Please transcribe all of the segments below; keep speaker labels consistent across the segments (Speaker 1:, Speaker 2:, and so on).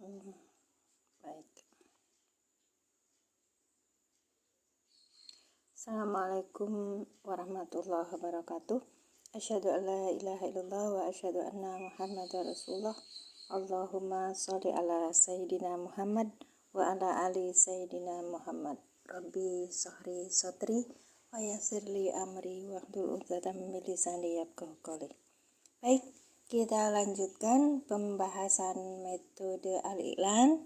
Speaker 1: Baik. Assalamualaikum warahmatullahi wabarakatuh. Asyhadu an la ilaha illallah wa asyhadu anna Muhammadar Rasulullah. Allahumma sholli ala sayyidina Muhammad wa ala ali sayyidina Muhammad. Rabbi shrahli sadri wa yassirli amri wahlul 'uqdatam min lisani yafqahu qawli. Baik, kita lanjutkan pembahasan metode al-i'lan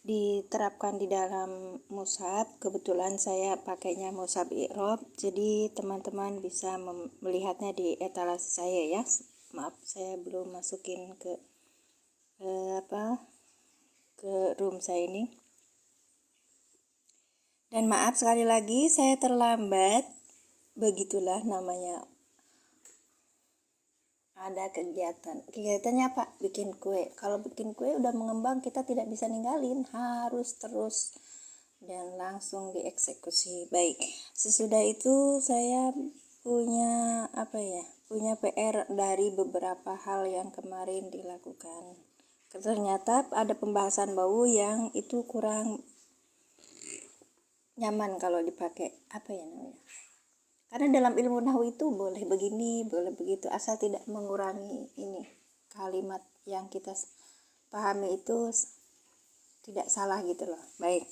Speaker 1: diterapkan di dalam mushaf. Kebetulan saya pakainya mushaf i'rab, jadi teman-teman bisa melihatnya di etalase saya ya. Maaf, saya belum masukin ke room saya ini. Dan maaf sekali lagi saya terlambat. Begitulah namanya. Ada kegiatannya apa? Bikin kue. Kalau bikin kue udah mengembang, kita tidak bisa ninggalin, harus terus dan langsung dieksekusi. Baik, sesudah itu saya punya punya PR dari beberapa hal yang kemarin dilakukan. Ternyata ada pembahasan bau yang itu kurang nyaman kalau dipakai namanya. Karena dalam ilmu nahwu itu boleh begini, boleh begitu, asal tidak mengurangi ini kalimat yang kita pahami itu tidak salah gitu loh. Baik,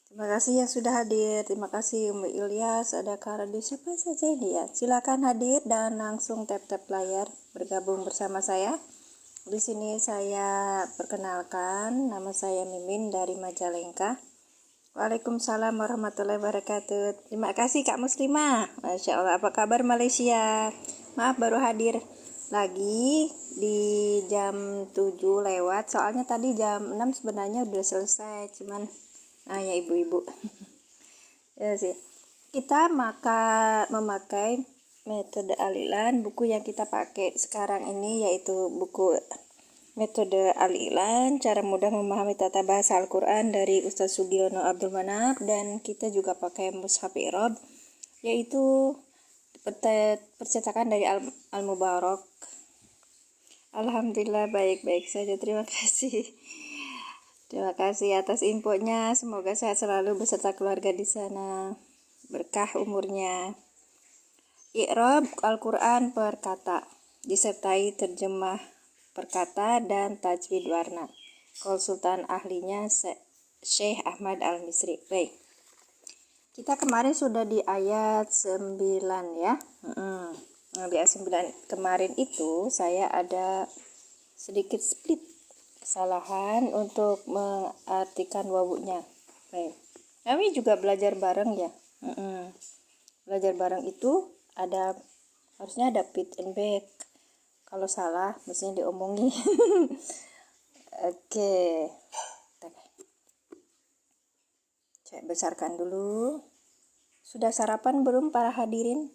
Speaker 1: terima kasih yang sudah hadir. Terima kasih Mbak Ilyas, ada Karadi, siapa saja ini ya. Silakan hadir dan langsung tap-tap layar bergabung bersama saya. Di sini saya perkenalkan, nama saya Mimin dari Majalengka. Waalaikumsalam warahmatullahi wabarakatuh. Terima kasih Kak Muslimah. Masya Allah, apa kabar Malaysia? Maaf baru hadir lagi di jam 7 lewat. Soalnya tadi jam 6 sebenarnya udah selesai. Cuman ya ibu-ibu ya sih. Kita memakai metode al-i'lan. Buku yang kita pakai sekarang ini yaitu buku Metode al-i'lan, cara mudah memahami tata bahasa Al-Quran dari Ustaz Sugiono Abdul Manap. Dan kita juga pakai mushaf i'rab, yaitu percetakan dari Al-Mubarak. Alhamdulillah baik-baik saja, terima kasih. Terima kasih atas infonya, semoga sehat selalu beserta keluarga di sana, berkah umurnya. I'rab Al-Quran per kata, disertai terjemah per kata dan tajwid warna. Konsultan ahlinya Syekh Ahmad Al-Misri. Baik, kita kemarin sudah di ayat 9 ya. Di ayat 9 kemarin itu saya ada sedikit split kesalahan untuk mengartikan wawunya. Baik, kami juga belajar bareng ya. Belajar bareng itu harusnya ada fit and back. Kalau salah mestinya diomongi. Oke. Saya besarkan dulu. Sudah sarapan belum para hadirin?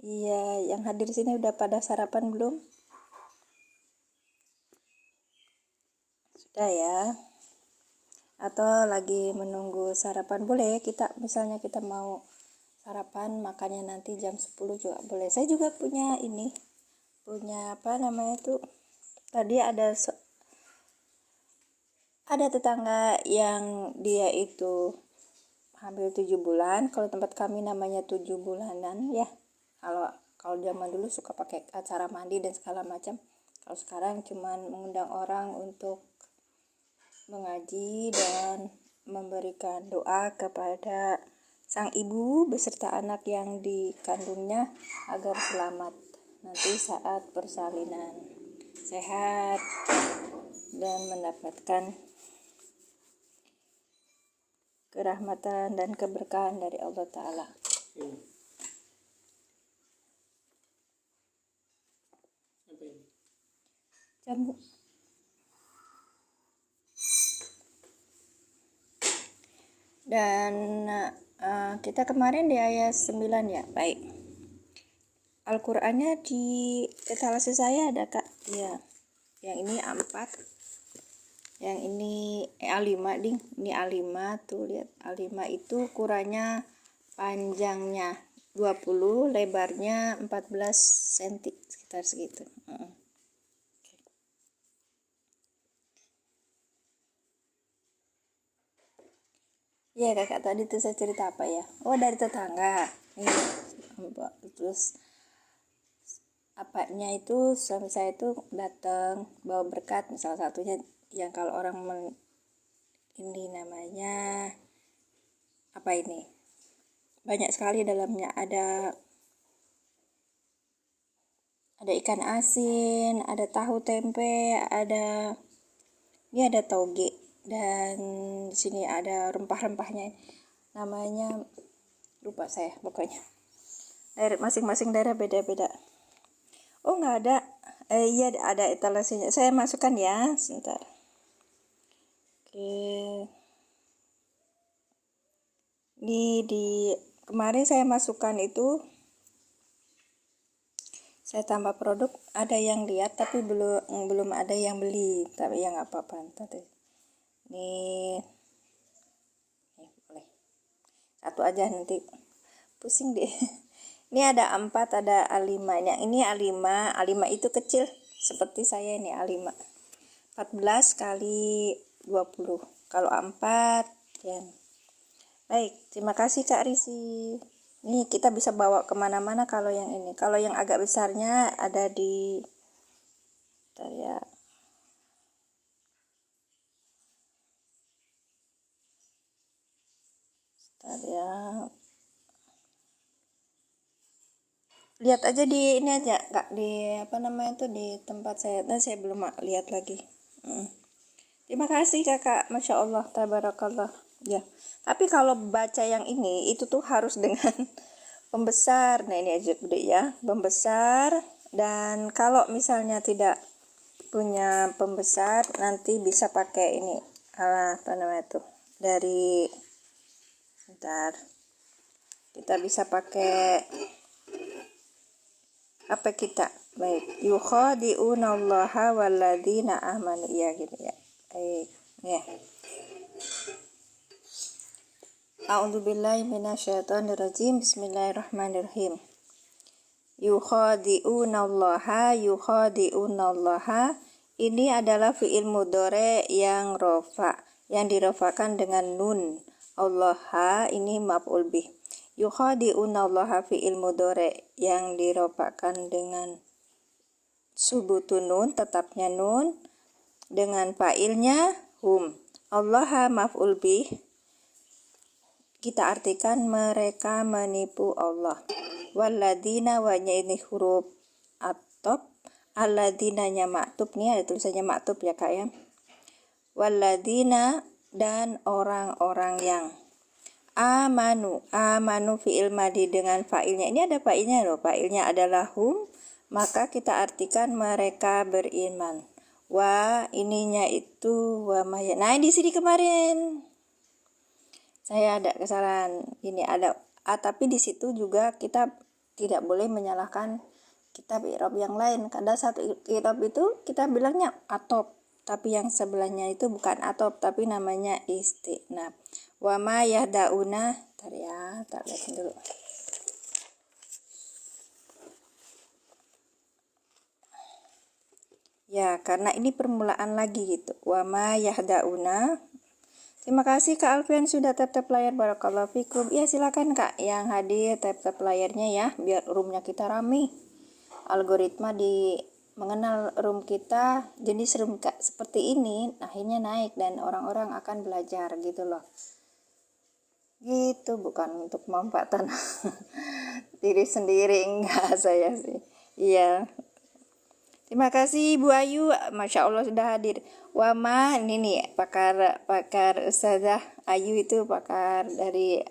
Speaker 1: Iya, yang hadir sini udah pada sarapan belum? Sudah ya. Atau lagi menunggu sarapan, boleh misalnya kita mau sarapan makannya nanti jam 10 juga boleh. Saya juga punya tadi ada tetangga yang dia itu hamil 7 bulan. Kalau tempat kami namanya 7 bulanan ya. Kalau zaman dulu suka pakai acara mandi dan segala macam. Kalau sekarang cuman mengundang orang untuk mengaji dan memberikan doa kepada sang ibu beserta anak yang dikandungnya agar selamat nanti saat persalinan, sehat dan mendapatkan kerahmatan dan keberkahan dari Allah Ta'ala. Dan kita kemarin di ayat 9 ya. Baik, Al-Qur'annya di etalase saya ada Kak ya. Yang ini A4, yang ini A5 ding. Ini A5 tuh, lihat A5 itu ukurannya panjangnya 20, lebarnya 14 cm, sekitar segitu. Iya kakak, tadi tuh saya cerita apa ya? Oh, dari tetangga. Nih, terus apanya itu suami saya itu datang bawa berkat, salah satunya yang kalau orang ini namanya apa ini? Banyak sekali dalamnya, ada ikan asin, ada tahu tempe, ini ada toge, dan di sini ada rempah-rempahnya. Namanya lupa saya pokoknya. Masing-masing daerah beda-beda. Oh, nggak ada. Iya, ada etalasenya. Saya masukkan ya, sebentar. Oke. Di kemarin saya masukkan itu, saya tambah produk, ada yang lihat tapi belum ada yang beli, tapi yang apa-apa tadi. Nih boleh. Satu aja, nanti pusing deh. Ini ada 4, ada A5. Ini A5 itu kecil seperti saya ini A5. 14 kali 20. Kalau A4 ya. Baik, terima kasih Kak Risi. Ini kita bisa bawa kemana-mana kalau yang ini. Kalau yang agak besarnya ada di bentar ya. Bentar ya. Lihat aja di ini aja, Kak, di apa namanya tuh, di tempat saya. Nah, saya belum lihat lagi. Terima kasih Kakak, Masya Allah, tabarakallah. Ya, tapi kalau baca yang ini itu tuh harus dengan pembesar. Nah, ini aja gede ya, pembesar. Dan kalau misalnya tidak punya pembesar, nanti bisa pakai ini, apa namanya tuh, dari bentar, kita bisa pakai apa kita, baik, yukhadi'unallaha walladzina amanu, ya gitu ya. Baik, ya. A'udzubillahi minasyaitonirrajim. Bismillahirrahmanirrahim. Yukhadi'unallaha. Ini adalah fi'il mudhari yang rofa, yang dirofakan dengan nun. Allah ini maf'ul bih. Yukhadi'unallaha fi'il mudhari yang dirofakan dengan subutun nun, tetapnya nun, dengan fa'ilnya hum. Allah maf'ul bih, kita artikan mereka menipu Allah. Walladzina, wanya ini huruf atop, alladzinanya maktub, nih ada tulisannya maktub ya Kak ya. Walladzina, dan orang-orang yang amanu fi'il madi dengan fa'ilnya. Ini ada fa'ilnya loh, fa'ilnya adalah hum, maka kita artikan mereka beriman. Wa ininya itu wa maya. Nah, di sini kemarin saya ada kesalahan, ini ada tapi di situ juga kita tidak boleh menyalahkan kitab i'rab yang lain. Kadang satu i'rab itu kita bilangnya atop, tapi yang sebelahnya itu bukan atop, tapi namanya istinaf. Wa ma yahdauna, tar ya, tak lihat dulu. Ya, karena ini permulaan lagi gitu. Wa ma yahdauna. Terima kasih Kak Alfian sudah tap-tap layar, barakallahu fikum. Ya, silakan Kak yang hadir tap-tap layarnya ya, biar roomnya kita rame. Algoritma di mengenal room kita, jenis room Kak seperti ini akhirnya naik dan orang-orang akan belajar gitu loh. Gitu, bukan untuk memanfaatkan diri sendiri, enggak saya sih. Iya. Terima kasih Bu Ayu, Masya Allah sudah hadir. Wama, ini nih pakar Ustazah Ayu itu pakar dari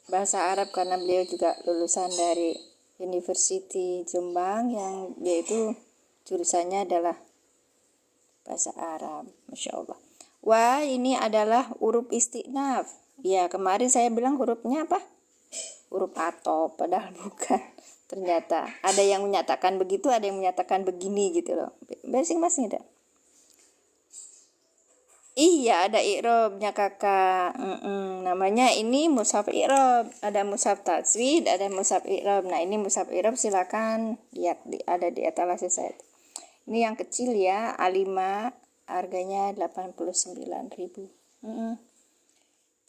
Speaker 1: bahasa Arab, karena beliau juga lulusan dari University Jombang, yang yaitu jurusannya adalah bahasa Arab, Masya Allah. Wa ini adalah huruf istinaf. Ya, kemarin saya bilang hurufnya apa? Huruf atop, padahal bukan. Ternyata ada yang menyatakan begitu, ada yang menyatakan begini gitu loh. Masing-masing ada. Iya, ada i'rabnya Kakak. Namanya ini mushaf i'rab. Ada mushaf tajwid, ada mushaf i'rab. Nah, ini mushaf i'rab, silakan lihat ada di etalase saya. Ini yang kecil ya, A5, harganya 89.000.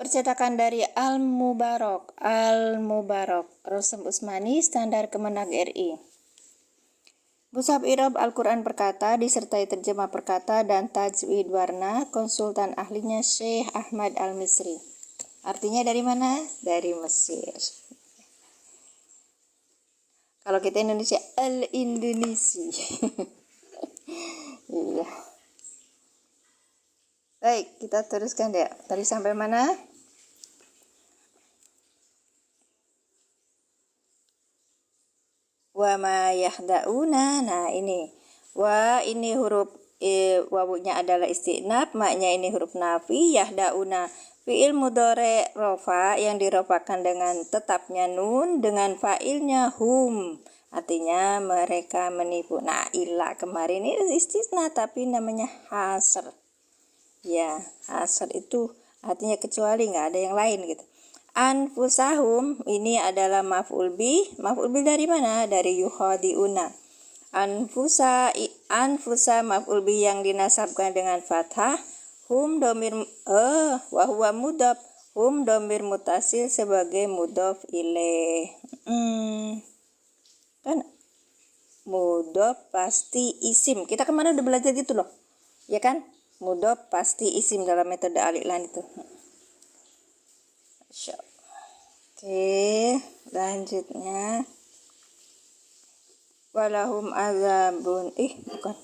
Speaker 1: Percetakan dari Al-Mubarak, Rosem Usmani, Standar Kemenag RI. Mushaf I'rab Al-Quran perkata disertai terjemah perkata dan tajwid warna, konsultan ahlinya Syekh Ahmad Al-Misri. Artinya dari mana? Dari Mesir. Kalau kita Indonesia, Al-Indonesi. Iya. Baik, kita teruskan ya. Tadi sampai mana? Wa ma yahda'una. Nah, ini. Wa ini huruf wawunya adalah istinaf, maknya ini huruf nafi, yahda'una fi'il mudhari rofa yang dirofakan dengan tetapnya nun dengan fa'ilnya hum. Artinya mereka menipu. Nah, illa kemarin ini istisna tapi namanya hasr. Ya, hasr itu artinya kecuali, nggak ada yang lain gitu. Anfusahum ini adalah maf'ul bih dari mana? Dari yukhadi'una. Anfusa maf'ul bih yang dinasabkan dengan fathah, hum domir wa huwa mudhaf, hum domir mutasil sebagai mudhaf ilaih. Kan mudhaf pasti isim. Kita kemarin udah belajar gitu loh. Ya kan? Mudhaf pasti isim dalam metode al-i'lan itu. Oke, lanjutnya walahum azabun bukan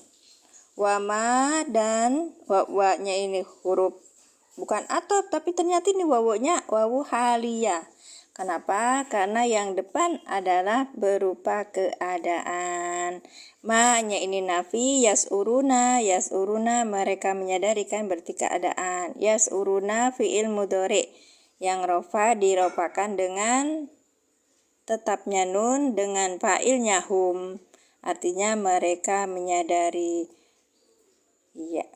Speaker 1: wama dan wa-nya ini huruf bukan atop tapi ternyata ini wawunya wawu haliyah. Kenapa? Karena yang depan adalah berupa keadaan. Ma-nya ini nafi, yas'uruna mereka menyadari kan berarti keadaan. Yas'uruna fi'il mudhari yang rofa dirofakan dengan tetapnya nun dengan fa'ilnya hum. Artinya mereka menyadari. Iya.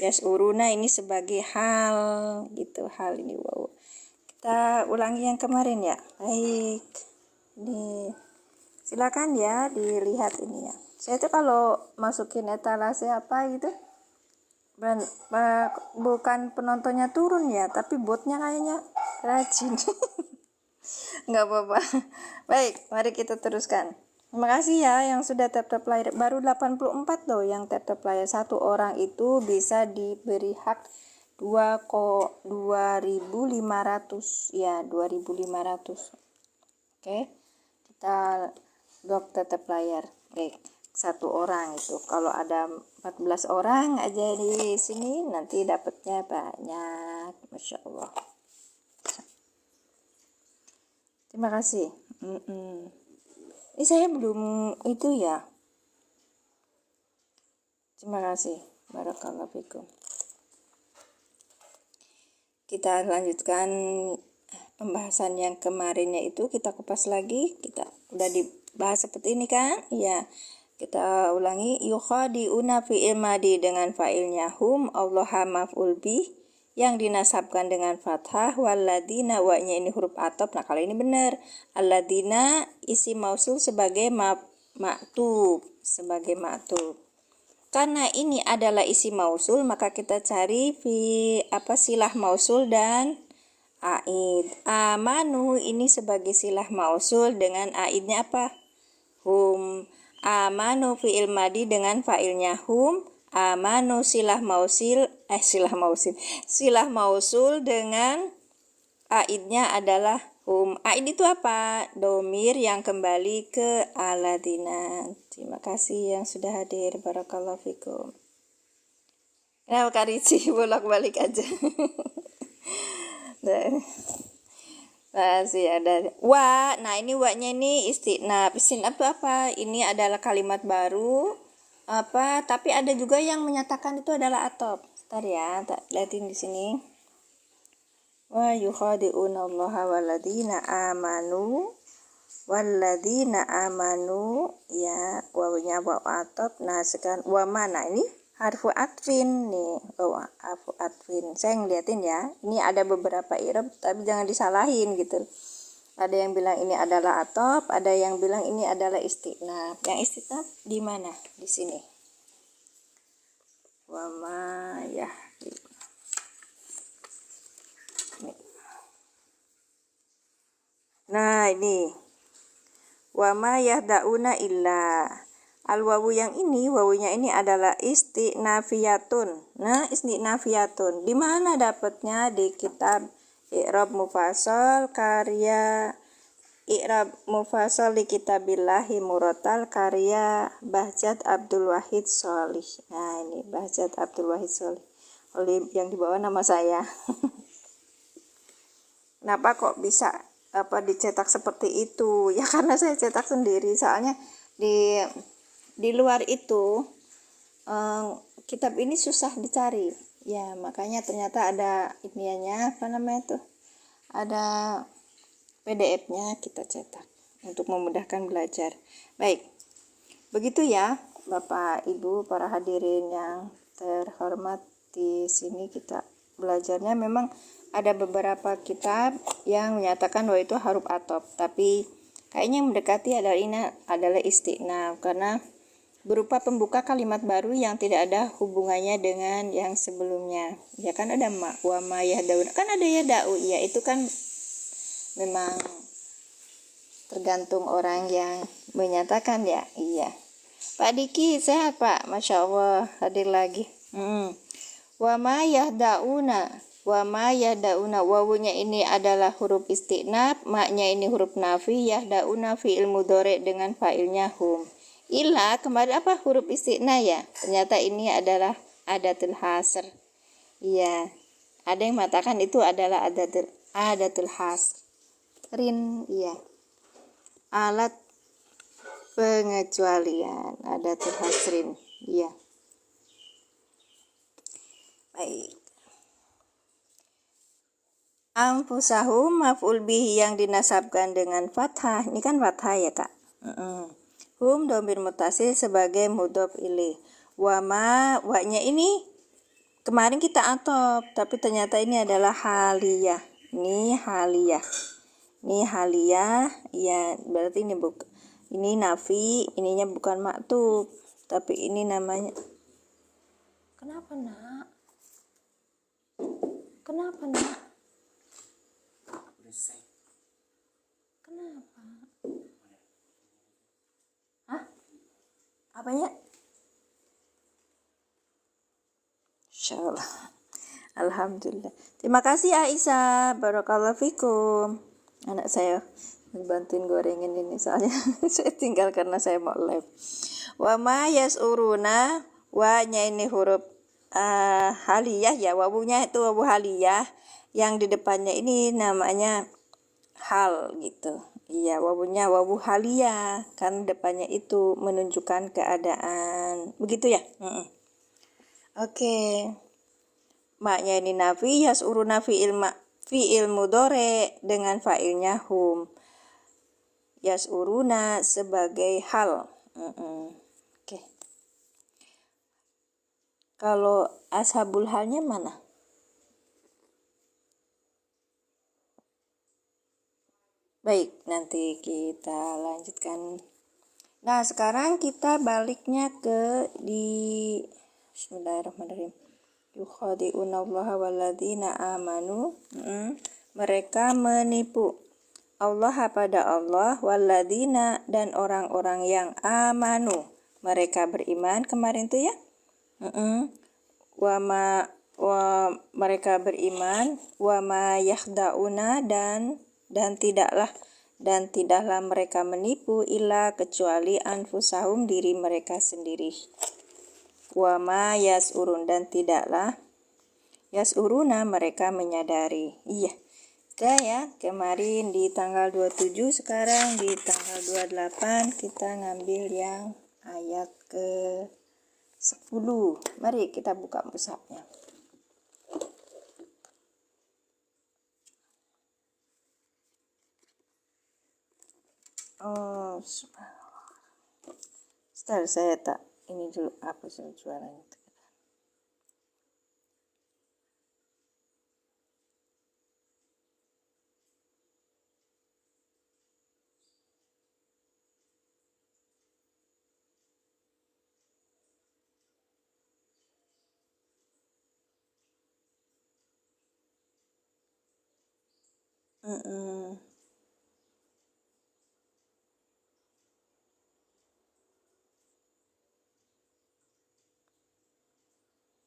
Speaker 1: Yas'uruna ini sebagai hal gitu, hal ini wow. Kita ulangi yang kemarin ya. Baik. Ini silakan ya dilihat ini ya. Saya tuh kalau masukin etalase apa gitu bukan penontonnya turun ya, tapi botnya kayaknya rajin. Nggak apa-apa. Baik, mari kita teruskan. Terima kasih ya yang sudah tap-tap layar. Baru 84 loh yang tap-tap layar. Satu orang itu bisa diberi hak 2.500 ya, 2.500. Oke, kita blok tap-tap layar. Baik, satu orang itu kalau ada 14 orang aja di sini nanti dapatnya banyak. Masya Allah. Terima kasih. Ini saya belum itu ya. Terima kasih. Barakallahu fikum. Kita lanjutkan pembahasan yang kemarinnya itu, kita kupas lagi. Kita udah dibahas seperti ini kan? Iya. Kita ulangi, yukhadi'una fi'il madi dengan fa'ilnya hum, allaha maf'ul bih yang dinasabkan dengan fathah, walladina wa-nya ini huruf atop. Nah, kalau ini benar. Alladina isi mausul sebagai maktub, Karena ini adalah isi mausul, maka kita cari silah mausul dan aid. Amanu ini sebagai silah mausul dengan aidnya apa? Hum. Amanu fi'il madi dengan fa'ilnya hum. Amanu silah mausul dengan aidnya adalah hum. Aid itu apa? Domir yang kembali ke aladina. Terima kasih yang sudah hadir. Barakallahu fikum. Kenapa Kak Rici bolak-balik aja? Masih ada wa. Nah, ini wa-nya ini istinaf. Istinaf itu apa? Ini adalah kalimat baru apa, tapi ada juga yang menyatakan itu adalah atop. Bentar ya, lihatin di sini. Wa yukhadi'una allaha walladina amanu ya, wawunya wa atop. Nah, sekarang wa mana ini harfu atfin nih, harfu atfin. Saya ngeliatin ya, ini ada beberapa i'rab tapi jangan disalahin gitu. Ada yang bilang ini adalah atop, ada yang bilang ini adalah istinaf. Yang istinaf di mana? Di sini. Wa ma ya. Nah ini wa ma yahda'una illa. Al wawu yang ini, wawunya ini adalah istinafiyatun. Nah, istinafiyatun. Di mana dapatnya? Di kitab I'rab Mufassal karya I'rab Mufassal di Kitabillahi Murattal karya Bahjat Abdul Wahid Sholih. Nah, ini Bahjat Abdul Wahid Sholih. Oleh yang di bawah nama saya. Kenapa kok bisa dicetak seperti itu? Ya karena saya cetak sendiri. Soalnya di luar itu kitab ini susah dicari. Ya, makanya ternyata ada iniannya, apa namanya tuh? Ada PDF-nya, kita cetak untuk memudahkan belajar. Baik. Begitu ya, Bapak Ibu para hadirin yang terhormat, di sini kita belajarnya memang ada beberapa kitab yang menyatakan bahwa itu huruf atop, tapi kayaknya yang mendekati adalah ini adalah istinaf karena berupa pembuka kalimat baru yang tidak ada hubungannya dengan yang sebelumnya. Ya kan ada wa ma yahdaun, kan ada yadau, ya itu kan memang tergantung orang yang menyatakan ya. Iya. Pak Diki sehat Pak, Masya Allah hadir lagi. Wa ma yahdauna, wa ma yahdauna, wawunya ini adalah huruf istinaf, maknya ini huruf nafi, yahdauna fi'il mudhari dengan fa'ilnya hum. Ila kemarin apa huruf istinaf ya? Ternyata ini adalah adatul hasr. Iya. Ada yang mengatakan itu adalah adatul hasrin, iya. Alat pengecualian, adatul hasrin, iya. Baik. Anfusahum maf'ul bihi yang dinasabkan dengan fathah. Ini kan fathah ya, Kak. Hum dhamir muttasil sebagai mudhof ilaih. Wa ma, wa-nya ini kemarin kita atop, tapi ternyata ini adalah haliyah. Ini haliyah. Ini haliyah, ya berarti ini nafi, ininya bukan maktub, tapi ini namanya. Kenapa, Nak? Kenapa, Nak? Kenapa? Hah? Apanya? Insyaallah. Alhamdulillah. Terima kasih Aisyah. Barakallahu fikum. Anak saya bantuin gorengin ini soalnya saya tinggal karena saya mau live. Wa ma yasuruna, wa-nya ini huruf haliyah ya, wawunya itu wawu haliyah, yang di depannya ini namanya hal gitu. Iya, wawunya wawu haliyah, kan depannya itu menunjukkan keadaan. Begitu ya? Oke. Maknya ini nafi, yasuruna fi'il mudhari dengan fa'ilnya hum. Yasuruna sebagai hal. Oke. Kalau ashabul halnya mana? Baik, nanti kita lanjutkan. Nah, sekarang kita baliknya ke di Bismillahirrahmanirrahim. Yukhadi'unallaha walladzina amanu. Mereka menipu Allah pada Allah, walladzina dan orang-orang yang amanu. Mereka beriman kemarin tuh ya. Mereka beriman, wa ma yakhda'una dan tidaklah mereka menipu illa kecuali anfusahum diri mereka sendiri. Wa ma yasurun dan tidaklah yasuruna mereka menyadari. Iya. Sudah ya, kemarin di tanggal 27, sekarang di tanggal 28 kita ngambil yang ayat ke 10. Mari kita buka mushafnya. Oh, subhanallah. Setelah saya tak ini dulu apa suaranya.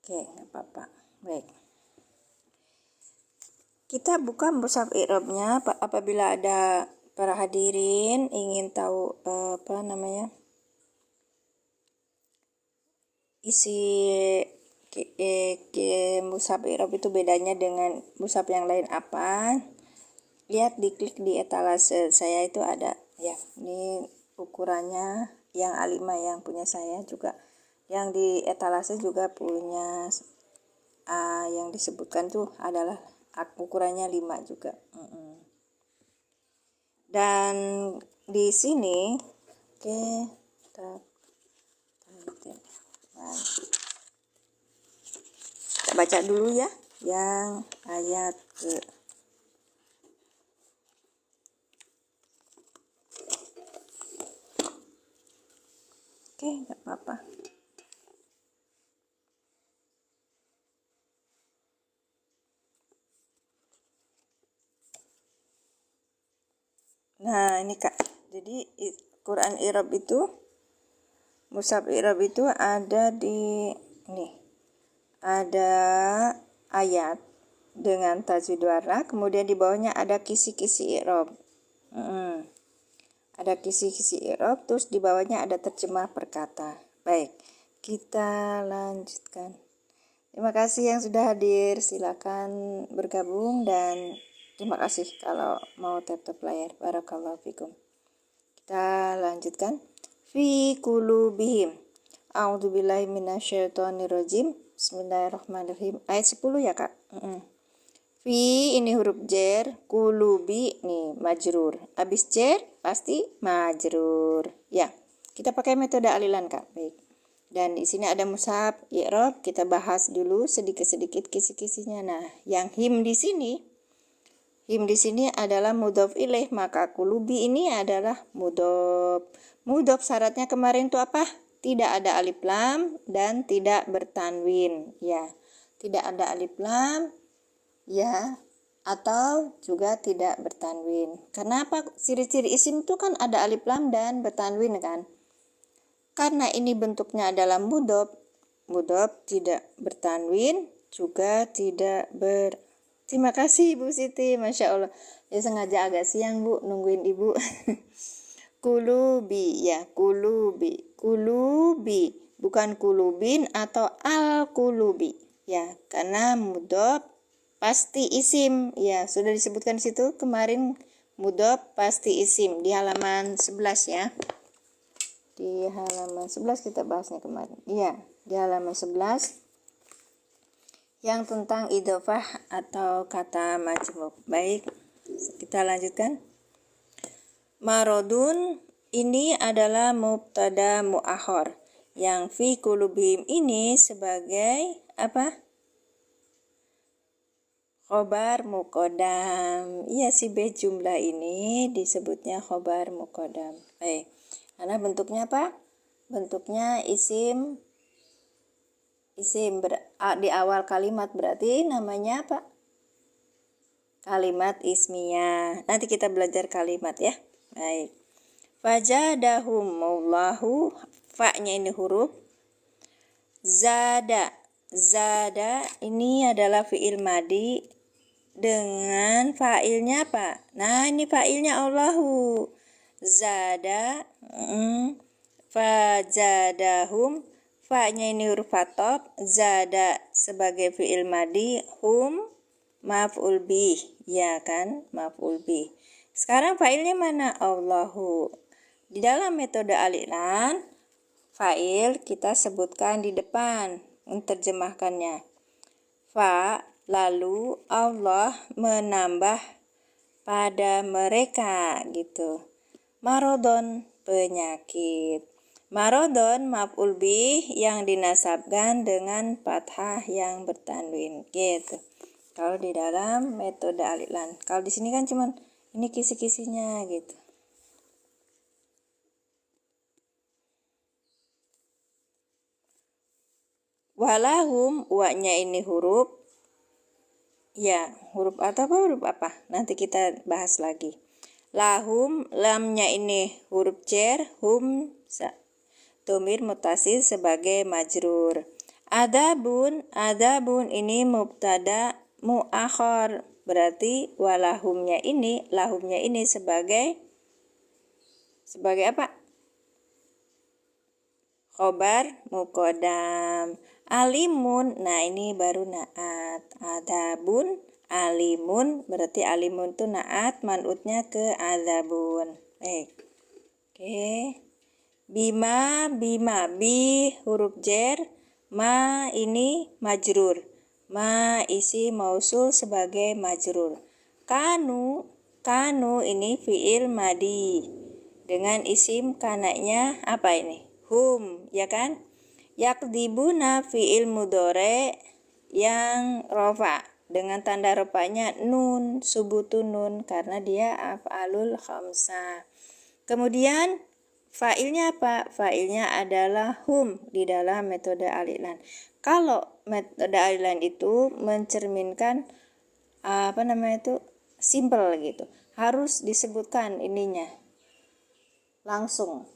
Speaker 1: Oke, nggak apa-apa. Baik. Kita buka mushaf i'rabnya apabila ada para hadirin ingin tahu isi mushaf i'rab itu bedanya dengan mushaf yang lain apa. Lihat, diklik di etalase saya itu ada ya. Ini ukurannya yang A5 yang punya saya juga. Yang di etalase juga punya yang disebutkan tuh adalah ukurannya 5 juga. Dan di sini kita baca dulu ya yang ayat ke nggak apa-apa. Nah ini Kak, jadi Quran i'rab itu, mushaf i'rab itu ada di nih, ada ayat dengan tajwid warna, kemudian di bawahnya ada kisi-kisi i'rab. Ada kisi-kisi i'rab, terus di bawahnya ada terjemah perkata. Baik, kita lanjutkan. Terima kasih yang sudah hadir, silakan bergabung dan terima kasih kalau mau tap-tap layar. Barakallahu fikum. Kita lanjutkan. Fi qulubihim. A'udzubillahi minasyaitonirrajim. Bismillahirrahmanirrahim. Ayat 10 ya, Kak. Fi ini huruf jer, kulubi nih majrur. Habis jer pasti majrur. Ya, kita pakai metode alilan, Kak. Baik. Dan di sini ada mushaf i'rab, kita bahas dulu sedikit-sedikit kisi-kisinya. Nah, yang him di sini adalah mudhof ilaih, maka kulubi ini adalah mudhof. Mudhof syaratnya kemarin itu apa? Tidak ada alif lam dan tidak bertanwin, ya. Tidak ada alif lam, ya, atau juga tidak bertanwin. Kenapa? Ciri-ciri isim itu kan ada alif lam dan bertanwin kan? Karena ini bentuknya adalah mudhof tidak bertanwin, juga tidak Terima kasih Ibu Siti, Masya Allah. Ya sengaja agak siang Bu, nungguin Ibu. Kulubi ya, kulubi, bukan kulubin atau al-kulubi ya, karena mudhof pasti isim ya, sudah disebutkan di situ kemarin, mudhof pasti isim di halaman 11 ya. Di halaman 11 kita bahasnya kemarin. Iya, di halaman 11 yang tentang idhofah atau kata majmuk. Baik, kita lanjutkan. Marodun ini adalah mubtada mu'akhor, yang fi qulubihim ini sebagai apa? Khobar muqaddam. Iya sih, jumlah ini disebutnya khobar muqaddam. Baik. Karena bentuknya apa? Bentuknya isim di awal kalimat, berarti namanya apa? Kalimat ismiyah. Nanti kita belajar kalimat ya. Baik. Fajadahumullahu, fa-nya ini huruf. Zada ini adalah fi'il madi dengan fa'ilnya apa? Nah, ini fa'ilnya Allahu. Zada, fajadahum, fa-nya ini huruf atop, zada sebagai fi'il madi, hum maf'ul bih, ya kan, maf'ul bih. Sekarang fa'ilnya mana? Allahu. Di dalam metode alilan, fa'il kita sebutkan di depan, menerjemahkannya. Fa, lalu Allah menambah pada mereka gitu. Marodon, penyakit. Marodon maf'ul bih yang dinasabkan dengan fathah yang bertanwin gitu. Kalau di dalam metode alilan, kalau di sini kan cuman ini kisi-kisinya gitu. Walahum, wa-nya ini huruf ya, huruf atau apa, huruf apa? Nanti kita bahas lagi. Lahum, lamnya ini huruf jar, hum domir mutasil sebagai majrur. Adabun ini mubtada muakhar, berarti walahumnya ini, lahumnya ini sebagai apa? Khobar muqaddam. Alimun, nah ini baru naat. Adabun, alimun, berarti alimun itu naat, man'utnya ke adabun. Baik. Oke. Bima, bi huruf jer, ma ini majrur. Ma isi mausul sebagai majrur. Kanu ini fiil madi. Dengan isim kanaknya apa ini? Hum, ya kan? Yakdibuna fiil mudore yang rofa. Dengan tanda rofanya nun, subutun nun, karena dia af'alul khamsah. Kemudian fa'ilnya apa? Fa'ilnya adalah hum di dalam metode al-i'lan. Kalau metode al-i'lan itu mencerminkan simple gitu. Harus disebutkan ininya langsung.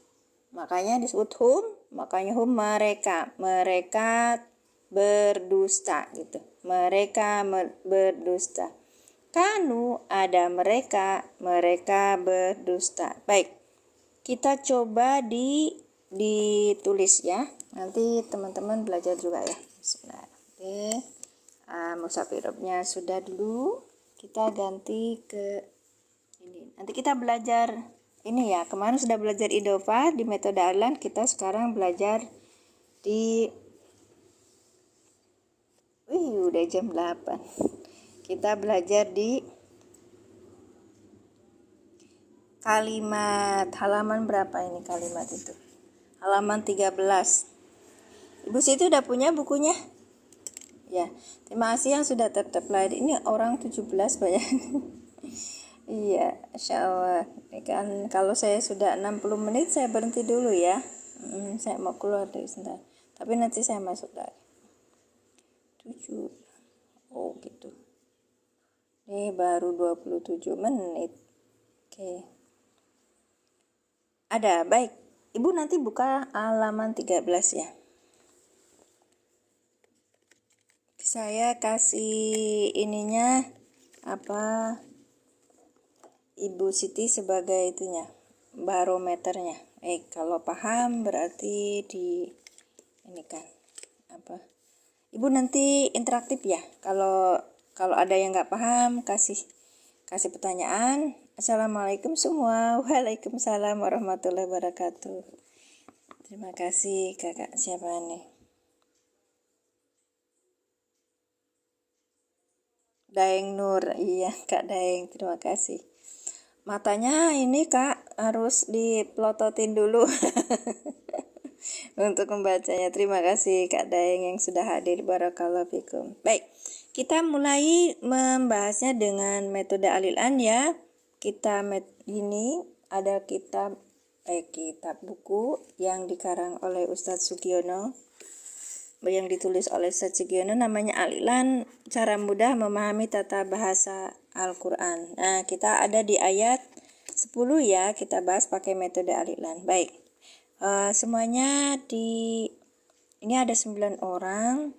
Speaker 1: Makanya disebut hum, mereka berdusta gitu. Mereka berdusta. Kanu ada mereka berdusta. Baik. Kita coba ditulis ya. Nanti teman-teman belajar juga ya. Bismillah. Oke. Musafirobnya sudah dulu. Kita ganti ke ini. Nanti kita belajar ini ya. Kemarin sudah belajar idofah di metode al-i'lan. Kita sekarang belajar di udah jam 8. Kita belajar di kalimat. Halaman berapa ini kalimat itu? Halaman 13. Ibu Siti udah punya bukunya? Ya, terima kasih yang sudah tetap live. Ini orang 17 banyak. Iya, insyaallah. Ini kan kalau saya sudah 60 menit saya berhenti dulu ya. Saya mau keluar dari sebentar. Tapi nanti saya masuk lagi. 7. Oh, gitu. Ini baru 27 menit. Oke. Ada, baik. Ibu nanti buka halaman 13 ya. Saya kasih ininya Ibu Siti sebagai itunya, barometernya. Kalau paham berarti ini kan Ibu nanti interaktif ya. Kalau ada yang nggak paham kasih pertanyaan. Assalamualaikum semua. Waalaikumsalam warahmatullahi wabarakatuh. Terima kasih kakak siapa nih? Daeng Nur. Iya Kak Daeng, terima kasih. Matanya ini Kak harus dipelototin dulu untuk membacanya. Terima kasih Kak Daeng yang sudah hadir. Barakallahu fikum. Baik, kita mulai membahasnya dengan metode al-i'lan ya. Ini ada kitab buku yang dikarang oleh Ustadz Sugiono, yang ditulis oleh Ustadz Sugiono, namanya Al-i'lan, cara mudah memahami tata bahasa Al-Quran. Nah, kita ada di ayat 10 ya, kita bahas pakai metode al-i'lan. Baik, semuanya ini ada 9 orang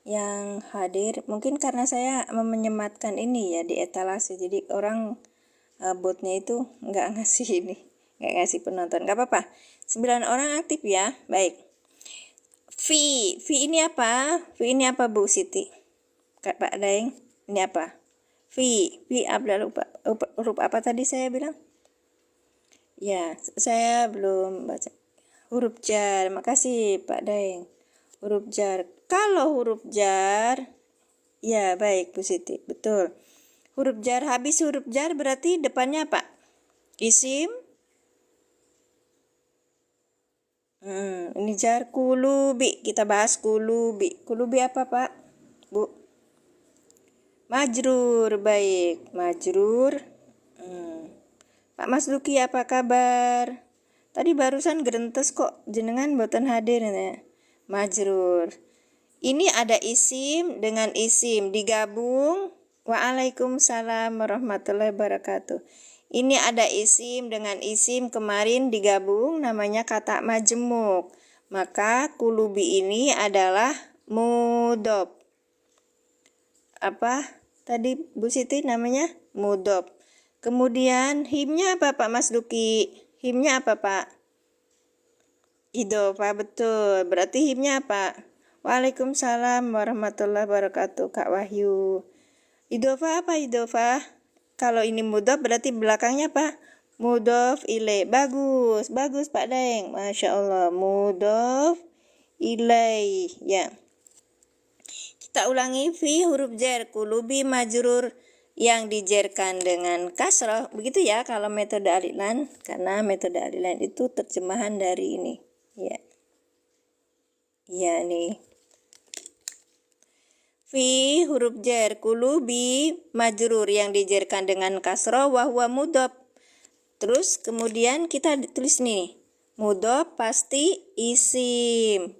Speaker 1: yang hadir. Mungkin karena saya menyematkan ini ya di etalase, jadi orang botnya itu nggak ngasih penonton. Nggak apa-apa, 9 orang aktif ya. Baik, fi ini apa? Fi ini apa Bu Siti? Pak Daeng, ini apa? Fi huruf apa tadi saya bilang? Ya, saya belum baca. Huruf jar. Makasih Pak Daeng. Huruf jar. Kalau huruf jar, ya baik Bu Siti, betul. Huruf jar, habis huruf jar berarti depannya apa? Isim. Ini jar kulubi. Kita bahas kulubi. Kulubi apa Pak? Bu? Majrur. Baik, majrur. Pak Mas Duki apa kabar? Tadi barusan gerentes kok, jenengan boten hadir ya. Majrur. Ini ada isim dengan isim digabung. Waalaikumsalam warahmatullahi wabarakatuh. Ini ada isim dengan isim kemarin digabung, namanya kata majemuk. Maka kulubi ini adalah Mudhof. Apa tadi Bu Siti namanya? Mudhof. Kemudian himnya apa Pak Mas Duki? Himnya apa Pak? Idhofah, betul. Berarti himnya apa? Waalaikumsalam warahmatullahi wabarakatuh Kak Wahyu. Idhofah apa idhofah? Kalau ini mudhof berarti belakangnya apa? Mudhof ilaih. Bagus, bagus Pak Daeng. Masya Allah. Mudhof ilaih. Ya. Kita ulangi fi huruf jar kulubi majrur yang dijerkan dengan kasroh. Begitu ya kalau metode alilan. Karena metode alilan itu terjemahan dari ini. Ya. Ya nih. Fi huruf jar kulubi majrur yang dijerkan dengan kasroh wahwa mudhof. Terus kemudian kita tulis nih. Mudhof pasti isim,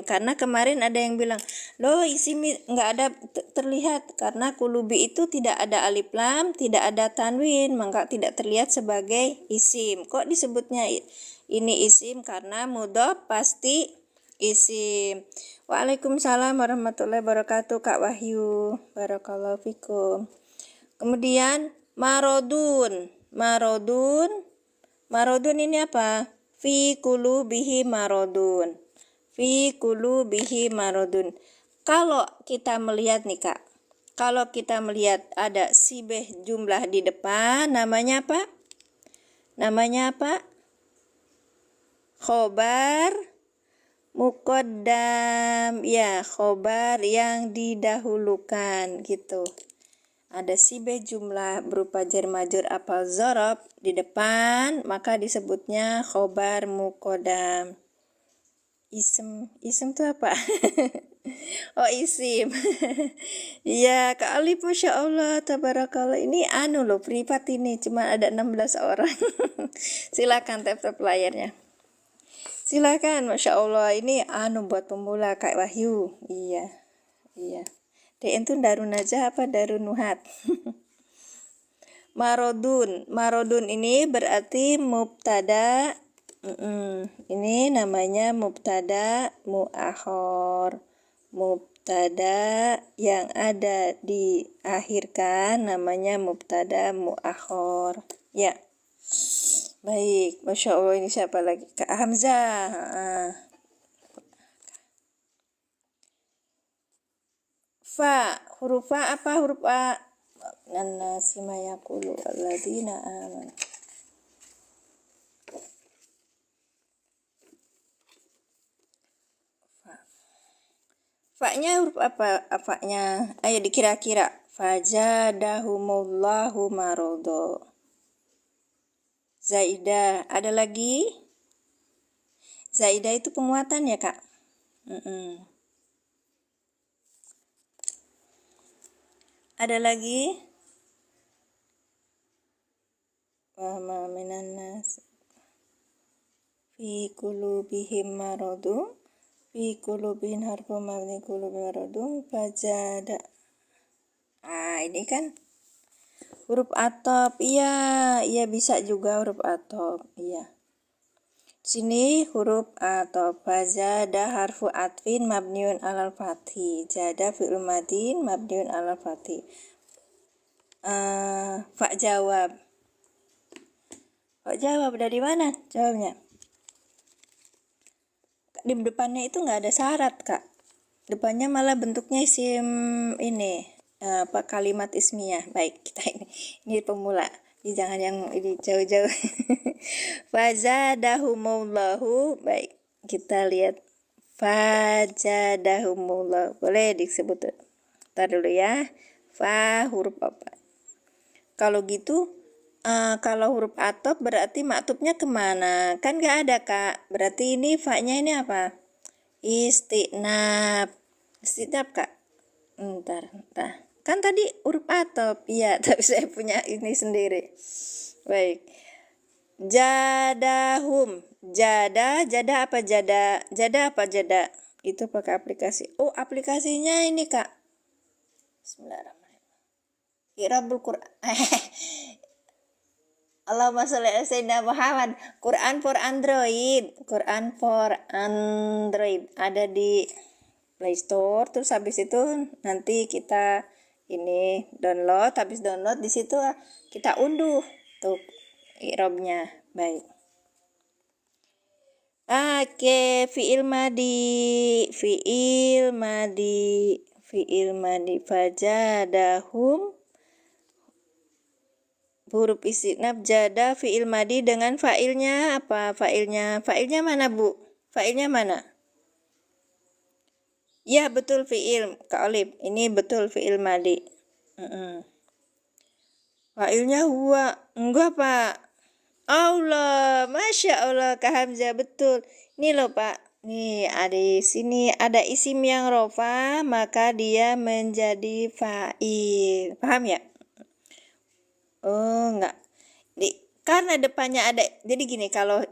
Speaker 1: karena kemarin ada yang bilang, loh isim nggak ada terlihat karena kulubi itu tidak ada alif lam, tidak ada tanwin, maka tidak terlihat sebagai isim. Kok disebutnya ini isim? Karena mudhof pasti isim. Waalaikumsalam warahmatullahi wabarakatuh Kak Wahyu, barakallahu fikum. Kemudian marodun ini apa? Fi qulubihi marodun. Kalau kita melihat nih Kak, kalau kita melihat ada sibeh jumlah di depan, namanya apa? Khobar muqaddam. Ya, khobar yang didahulukan gitu. Ada sibeh jumlah berupa jar majrur atau dzaraf di depan, maka disebutnya khobar muqaddam. Isem itu apa? Oh, isim. Iya, Kak Alif, Masya Allah, tabarakallah. Ini loh, privat ini, cuma ada 16 orang. Silakan tap layarnya. Silakan, Masya Allah. Ini buat pemula Kak Wahyu. Iya. DN itu darun aja apa darun nuhat? Marodun ini berarti mubtada. Ini namanya mubtada muakhor. Mubtada yang ada diakhirkan namanya mubtada muakhor. Ya. Baik, Masya Allah, ini siapa lagi? Kak Hamzah. Fa, huruf fa apa? Huruf a. Nannasi ma yaqulu alladzina amanu. Fa-nya huruf apa? Fa-nya? Ayo dikira-kira. Fajadahumullahu marodo. Zaidah. Ada lagi? Zaidah itu penguatan ya Kak? Ada lagi? Wama minan nas fi qulubihim maradun fi qulubihim harfu mabni qulubi maradun fajada. Ini kan huruf atop. Iya bisa juga huruf atop. Iya. Sini huruf atop. Fajada harfu atfin mabniun alal fathi. Jada fi'il madin mabniun alal fathi. Fa jawab. Dari mana jawabnya? Di depannya itu nggak ada syarat Kak. Depannya malah bentuknya isim ini. Kalimat ismiyah. Baik, kita ini pemula. Jangan yang ini jauh-jauh. Fazadahumullahu. Baik, kita lihat. Fajadahumullahu. Boleh disebut. Ntar dulu ya. Fa huruf apa? Kalau gitu, kalau huruf atop berarti maktubnya kemana? Kan gak ada Kak. Berarti ini fa-nya ini apa? Istinab Kak. Ntar. Kan tadi huruf atop. Iya, tapi saya punya ini sendiri. Baik. Jadahum. Jada apa jada? Itu pakai aplikasi. Oh, aplikasinya ini Kak. Bismillahirrahmanirrahim. Irabul Quran. Allahumma sholli ala sayyidina Muhammad. Quran for Android. Ada di Play Store, terus habis itu nanti kita ini download, habis download di situ kita unduh tuh i'rabnya. Baik. Oke, fi'il madi fajadahum, huruf istinaf jada fi'il madi dengan fa'ilnya apa? Fa'ilnya mana, Bu? Fa'ilnya mana? Ya, betul fi'il, Kak Olip. Ini betul fi'il madi. Fa'ilnya huwa. Enggak, Pak. Allah, Masya Allah, Kak Hamzah, betul. Ini loh, Pak. Nih, ada di sini ada isim yang rofa, maka dia menjadi fa'il. Paham ya? Oh, enggak. Karena depannya ada, jadi gini, kalau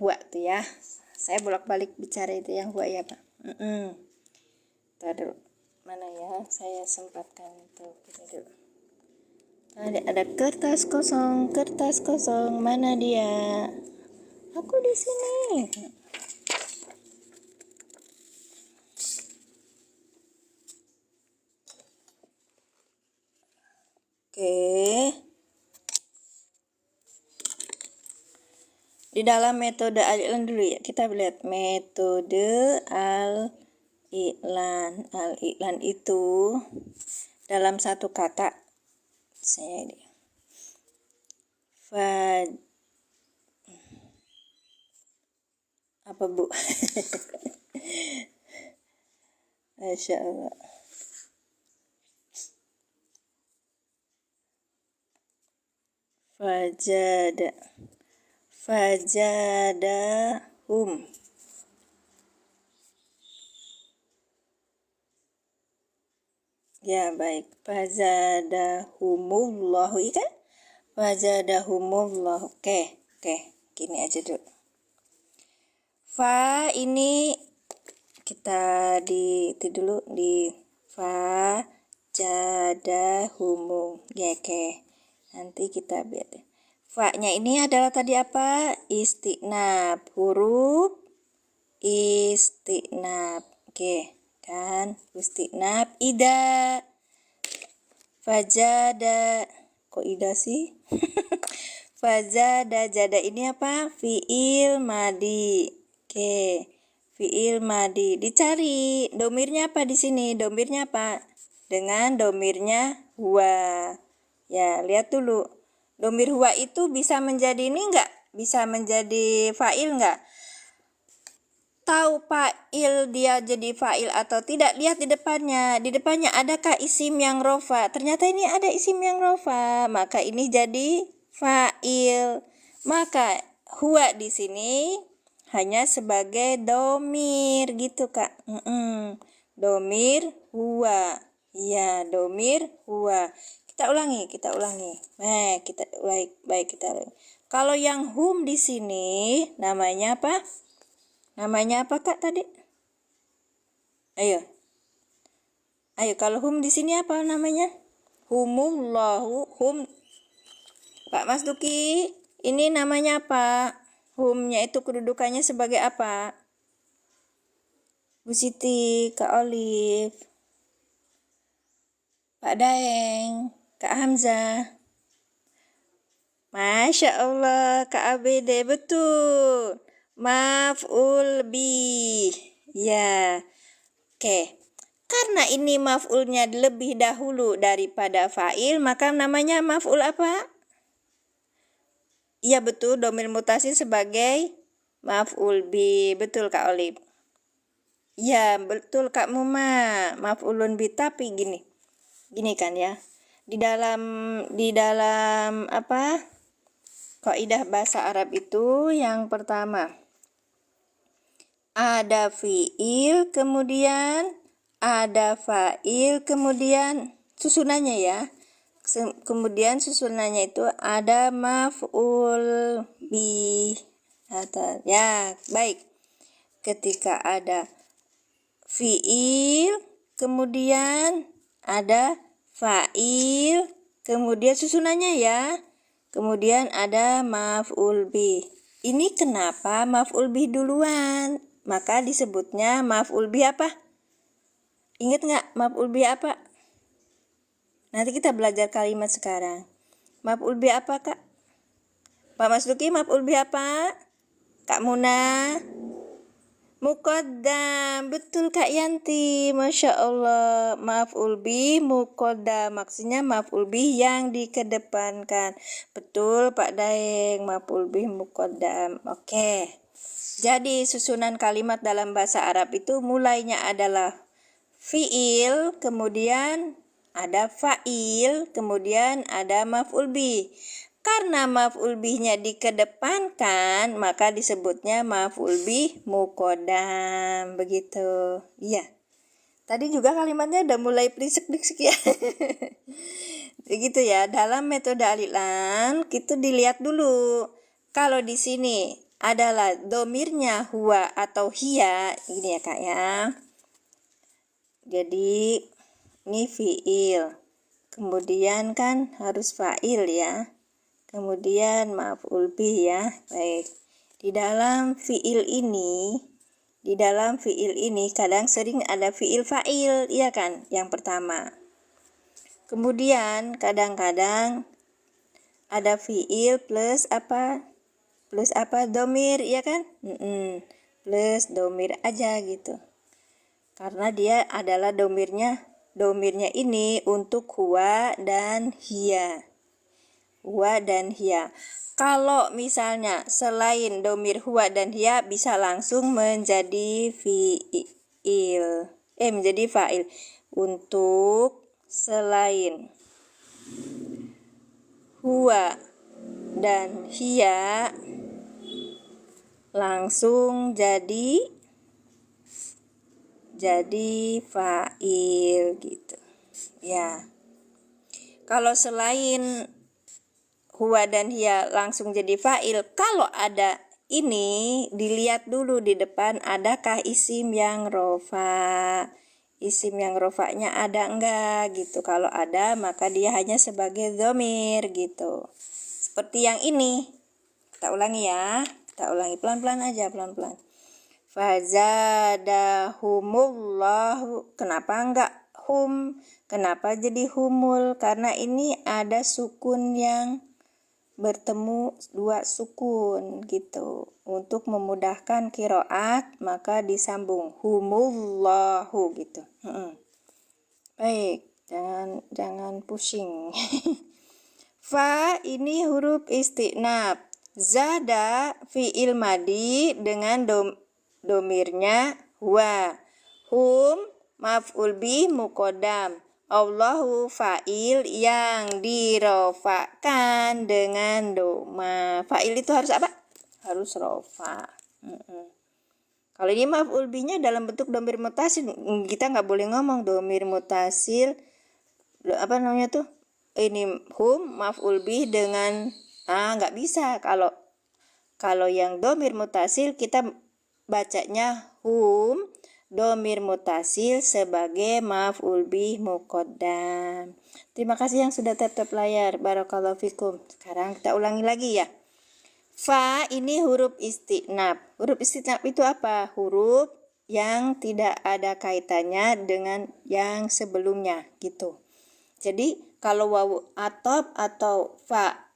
Speaker 1: huwa tuh ya, saya bolak-balik bicara itu yang huwa ya, Pak. Taruh mana ya, saya sempatkan itu ini dulu. Ada kertas kosong, mana dia? Aku di sini. Oke. Di dalam metode al-i'lan dulu ya, kita lihat metode al-i'lan. Al-i'lan itu dalam satu kata, saya ini apa, Bu? Masya Allah. Fajadahum. Ya, baik. Fazadahumullahu, kan? Fazadahumullahu. Oke. Gini aja dulu. Fa ini kita itu dulu di fajadahumum. Ya, oke. Nanti kita lihat. Fa-nya ini adalah tadi apa? Istinaf, huruf istinaf. Oke, kan? Istinaf ida. Fajada. Kok ida sih? Fajada, jada ini apa? Fi'il madi. Oke. Fi'il madi. Dicari domirnya apa di sini? Domirnya apa? Dengan domirnya huwa. Ya, lihat dulu. Domir huwa itu bisa menjadi ini enggak? Bisa menjadi fa'il enggak? Tahu fa'il dia jadi fa'il atau tidak? Lihat di depannya. Di depannya adakah isim yang rofa? Ternyata ini ada isim yang rofa. Maka ini jadi fa'il. Maka huwa di sini hanya sebagai domir gitu, Kak. Domir huwa. Ya, domir huwa. Kita ulangi. Baik, kita ulangi. Kalau yang hum di sini namanya apa? Namanya apa, Kak, tadi? Ayo, kalau hum di sini apa namanya? Humullahu, hum. Pak Mas Duki, ini namanya apa? Humnya itu kedudukannya sebagai apa? Bu Siti, Kak Olive, Pak Daeng, Kak Hamzah. Masya Allah, Kak ABD, betul. Maf'ul bi. Ya. Oke. Karena ini maf'ulnya lebih dahulu daripada fa'il, maka namanya maf'ul apa? Iya, betul, domir mutasi sebagai maf'ul bi. Betul, Kak Olive. Ya, betul, Kak Muma. Maf'ulun bi, tapi gini kan ya. Di dalam apa? Kaidah bahasa Arab itu yang pertama ada fi'il, kemudian ada fa'il, kemudian susunannya ya. Kemudian susunannya itu ada maf'ul bi. Ya, baik. Ketika ada fi'il, kemudian ada fa'il, kemudian susunannya ya. Kemudian ada maf'ul bi. Ini kenapa maf'ul bi duluan? Maka disebutnya maf'ul bi apa? Ingat nggak maf'ul bih apa? Nanti kita belajar kalimat sekarang. Maf'ul bih apa, Kak? Pak Mas Duki, maf'ul bih apa? Kak Muna? Muqaddam. Betul Kak Yanti. Masya Allah. Maf'ul bih muqaddam. Maksudnya maf'ul bih yang dikedepankan. Betul Pak Daeng. Maf'ul bih muqaddam. Oke. Jadi susunan kalimat dalam bahasa Arab itu mulainya adalah fi'il, kemudian ada fa'il, kemudian ada maf'ul bih. Karena maf'ul bihnya dikedepankan, maka disebutnya maf'ul bih muqaddam. Begitu. Iya. Tadi juga kalimatnya udah mulai berisik-berisik ya. Begitu ya. Dalam metode alilan, kita dilihat dulu. Kalau di sini adalah domirnya huwa atau hiya, ini ya Kak ya. Jadi ini fi'il. Kemudian kan harus fa'il ya. Kemudian maf'ul bih ya. Baik. Di dalam fi'il ini kadang sering ada fi'il fa'il, iya kan? Yang pertama. Kemudian kadang-kadang ada fi'il plus apa? Plus apa? Domir, iya kan? Plus domir aja gitu. Karena dia adalah domirnya ini untuk huwa dan hiya. Huwa dan hiya. Kalau misalnya selain domir huwa dan hiya bisa langsung menjadi fi'il. Menjadi fa'il. Untuk selain huwa dan hiya langsung jadi fa'il gitu. Ya. Kalau selain huwa dan hiya langsung jadi fa'il, kalau ada ini dilihat dulu di depan adakah isim yang rofa. Isim yang rofanya ada enggak gitu. Kalau ada maka dia hanya sebagai dhamir gitu. Seperti yang ini. Kita ulangi ya. Kita ulangi pelan-pelan aja, pelan-pelan. Fazadahumullahu. Kenapa enggak hum? Kenapa jadi humul? Karena ini ada sukun yang bertemu dua sukun gitu. Untuk memudahkan qiraat maka disambung humullahu gitu. Baik, jangan pusing. Fa ini huruf istinaf. Zada fi'il madi dengan domirnya huwa. Hum maf'ul bih muqaddam. Allahu fa'il yang dirofakan dengan doma. Fa'il itu harus apa? Harus rofa. Kalau ini maf'ul bihnya dalam bentuk domir mutasil, kita nggak boleh ngomong domir mutasil. Apa namanya tuh? Ini hum maf'ul bih dengan nggak bisa. Kalau yang domir mutasil kita bacanya hum domir mutasil sebagai maf'ul bih muqaddam. Terima kasih yang sudah tap-tap layar. Barakallahu fikum. Sekarang kita ulangi lagi ya. Fa ini huruf istinaf. Huruf istinaf itu apa? Huruf yang tidak ada kaitannya dengan yang sebelumnya gitu. Jadi kalau wawu atop atau fa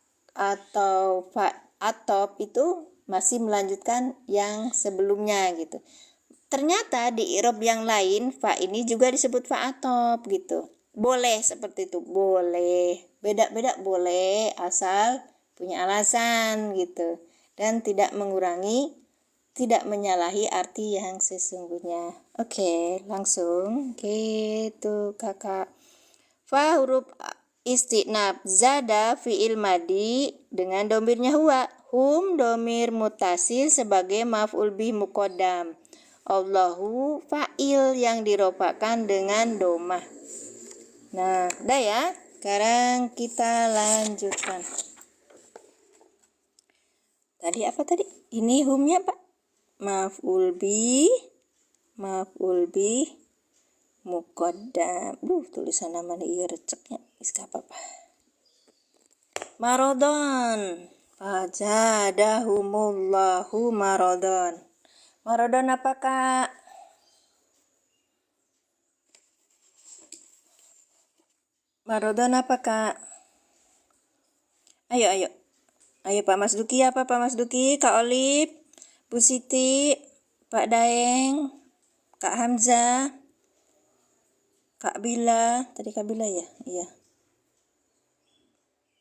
Speaker 1: atop itu masih melanjutkan yang sebelumnya gitu. Ternyata di i'rab yang lain fa ini juga disebut fa atop gitu. Boleh seperti itu, boleh. Beda-beda boleh asal punya alasan gitu. Dan tidak mengurangi, tidak menyalahi arti yang sesungguhnya. Oke, langsung gitu Kakak. Fa huruf istinaf zada fi'il madi dengan domirnya huwa. Hum domir mutasil sebagai maf'ul bih muqaddam. Allahu fa'il yang dirofakan dengan domah. Nah, udah ya. Sekarang kita lanjutkan. Tadi apa tadi? Ini humnya Pak. Maf'ul bih muqaddam. Tulisan namanya iya receknya. Gak apa-apa. Marodon. Fajadahumullahu marodon. Marodon apa Kak? Marodon apa Kak? Ayo Pak Mas Duki apa Pak Mas Duki, Kak Olip, Bu Siti, Pak Daeng, Kak Hamzah, Kak Bila, tadi Kak Bila ya? Iya.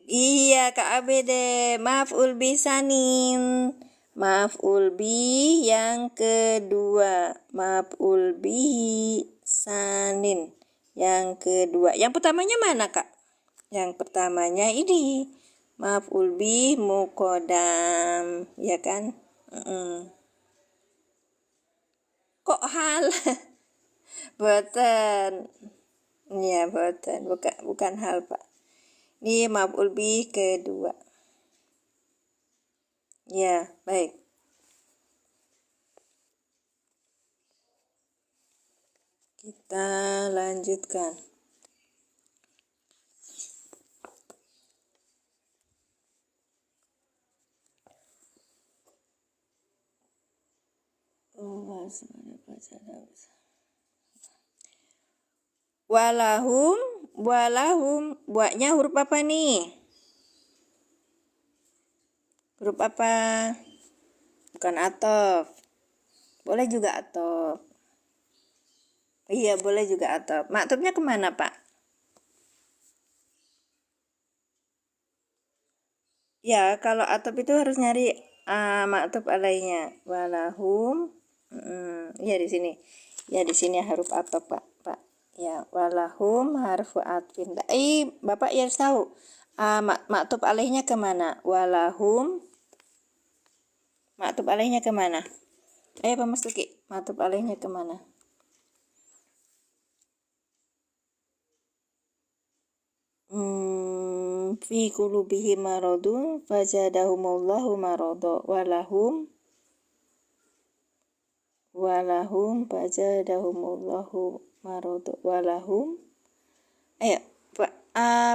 Speaker 1: Iya Kak ABD, maf'ul bisanin. Maf'ul bi yang kedua, maf'ul bihi sanin yang kedua. Yang pertamanya mana Kak? Yang pertamanya ini maf'ul bi muqaddam, ya kan? Kok hal? Boten. Iya, boten. Bukan hal, Pak. Ini maf'ul bi kedua. Ya, baik. Kita lanjutkan. Walahum, buatnya huruf apa nih? Huruf apa? Bukan atof. Boleh juga atof. Iya, boleh juga atof. Maktubnya kemana, Pak? Ya, kalau atof itu harus nyari maktub alainya. Walahum. Ya di sini. Ya di sini huruf atof, Pak. Ya, walahum harfu atfin. Bapak ya harus tahu. Maktub alaihnya kemana? Walahum. Maktub alaihnya kemana? Pak Mas Tuki. Maktub alaihnya kemana? Fi qulubihim maradun fazadahumullahu marada walahum fazadahumullahu marada walahum. Ayo Pak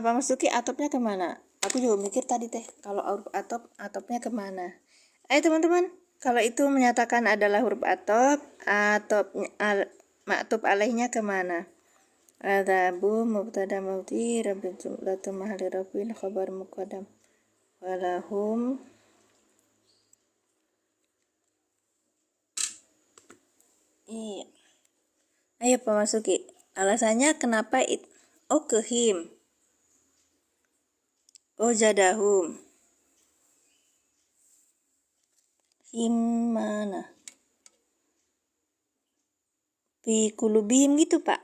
Speaker 1: Mas Duki, atopnya kemana? Aku juga mikir tadi teh, kalau huruf atopnya kemana? Ayo teman-teman, kalau itu menyatakan adalah huruf atop maktub alaihnya kemana? Adzabu mubtada mauti rabbil jumlatu mahali rafin khabar muqaddam walahum. Iya. Ayo Pak Masuki, alasannya kenapa kehim? Jadahum. Him mana? Fi kulubihim gitu Pak?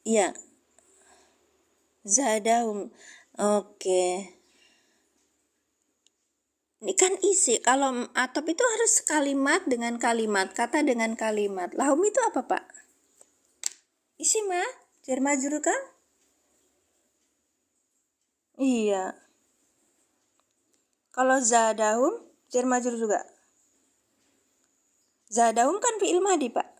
Speaker 1: Iya. Zadahum. Oke. Ini kan isi. Kalau atop itu harus kalimat dengan kalimat, kata dengan kalimat. Lahum itu apa Pak? Isi mah? Jar majrur kan? Iya. Kalau zadahum, jar majrur juga. Zadahum kan fi'il madhi Pak.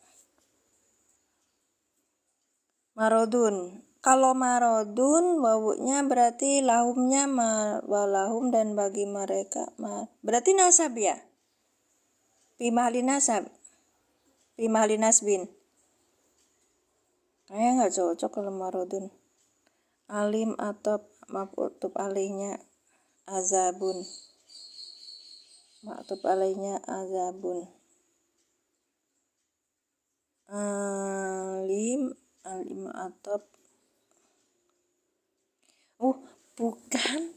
Speaker 1: Marodun. Kalau marodun wawunya berarti lahumnya walahum dan bagi mereka berarti nasab ya? Fi mahli nasab. Fi mahli nasbin. Kayaknya nggak cocok kalau marodun. Alim atau maktub alaihnya azabun. Maktub alaihnya azabun. Alim atau bukan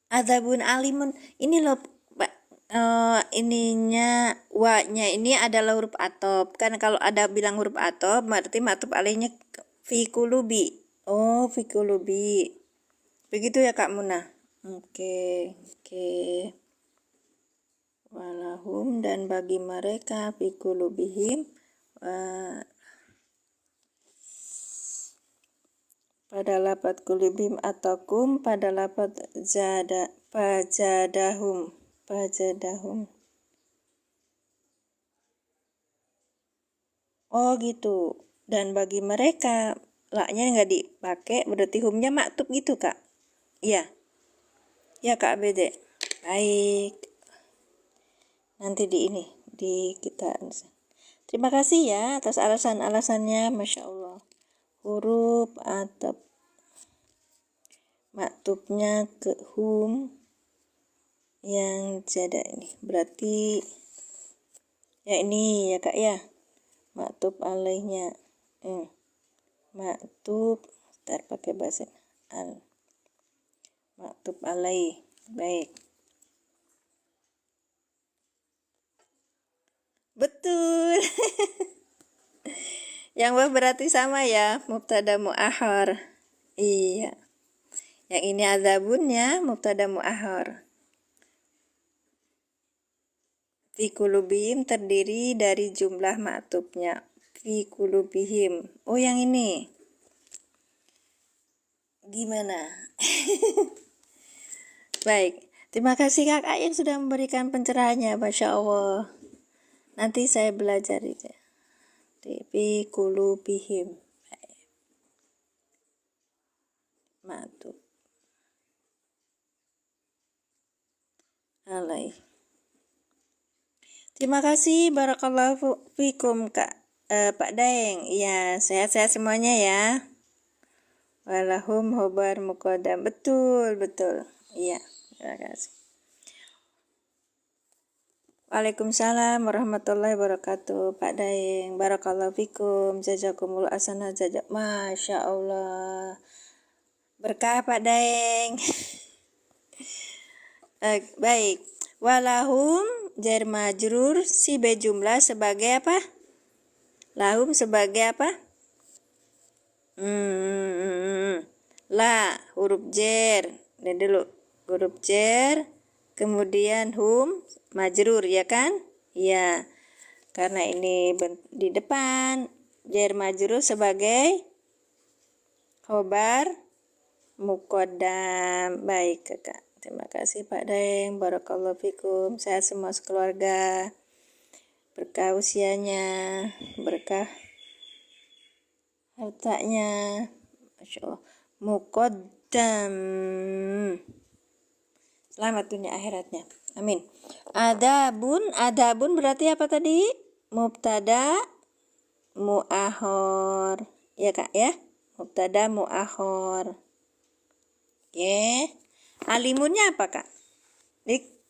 Speaker 1: azabun alimun. Ini loh Pak, ininya wa-nya ini adalah huruf atop. Kan kalau ada bilang huruf atop berarti maktub alaihnya fi qulubi. Fi qulubi. Begitu ya Kak Munah. Oke. Walahum dan bagi mereka fi qulubihim pada lapat kulubim atau kum pada lapat pajadahum. Gitu. Dan bagi mereka laknya nggak dipakai berarti humnya maktub gitu Kak. Iya. Ya Kak ABD. Baik. Nanti di kita. Terima kasih ya atas alasan-alasannya, Masya Allah. Huruf atop maktubnya ke hum yang jada ini. Berarti ya ini ya Kak ya. Maktub alaihnya. Maktub, ntar pakai bahasa al. Maktub alaih. Baik. Betul. Yang berarti sama ya, mubtada mu'akhar. Iya. Yang ini adzabunnya mubtada mu'akhar. Fi kulubihim terdiri dari jumlah maktubnya. Fi kulubihim. Oh yang ini. Gimana? Baik. Terima kasih kakak yang sudah memberikan pencerahannya. Masya Allah. Nanti saya belajar aja. Fi kulubihim. Maktub. Alaih. Terima kasih, barakallahu fikum Kak Pak Daeng. Ya, sehat-sehat semuanya ya. Walahum hobar mukodam. Betul. Iya, terima kasih. Waalaikumsalam warahmatullahi wabarakatuh. Pak Daeng, barakallahu fikum. Jazakumullah asana jazak. Masya Allah. Berkah Pak Daeng. Baik. Walahum jar majrur si jumlah sebagai apa? Lahum sebagai apa? La huruf jer. Ini dulu huruf jer. Kemudian hum majrur ya kan? Ya. Karena ini di depan jar majrur sebagai khobar muqaddam. Baik Kakak. Terima kasih Pak Daeng, barakallahu fikum. Sehat semua sekeluarga. Berkah usianya, berkah hartanya. Masya Allah. Muqaddam. Selamat dunia akhiratnya. Amin. Adabun berarti apa tadi? Mubtada mu'akhor. Ya Kak ya? Mubtada mu'akhor. Oke. Alimunnya apa Kak?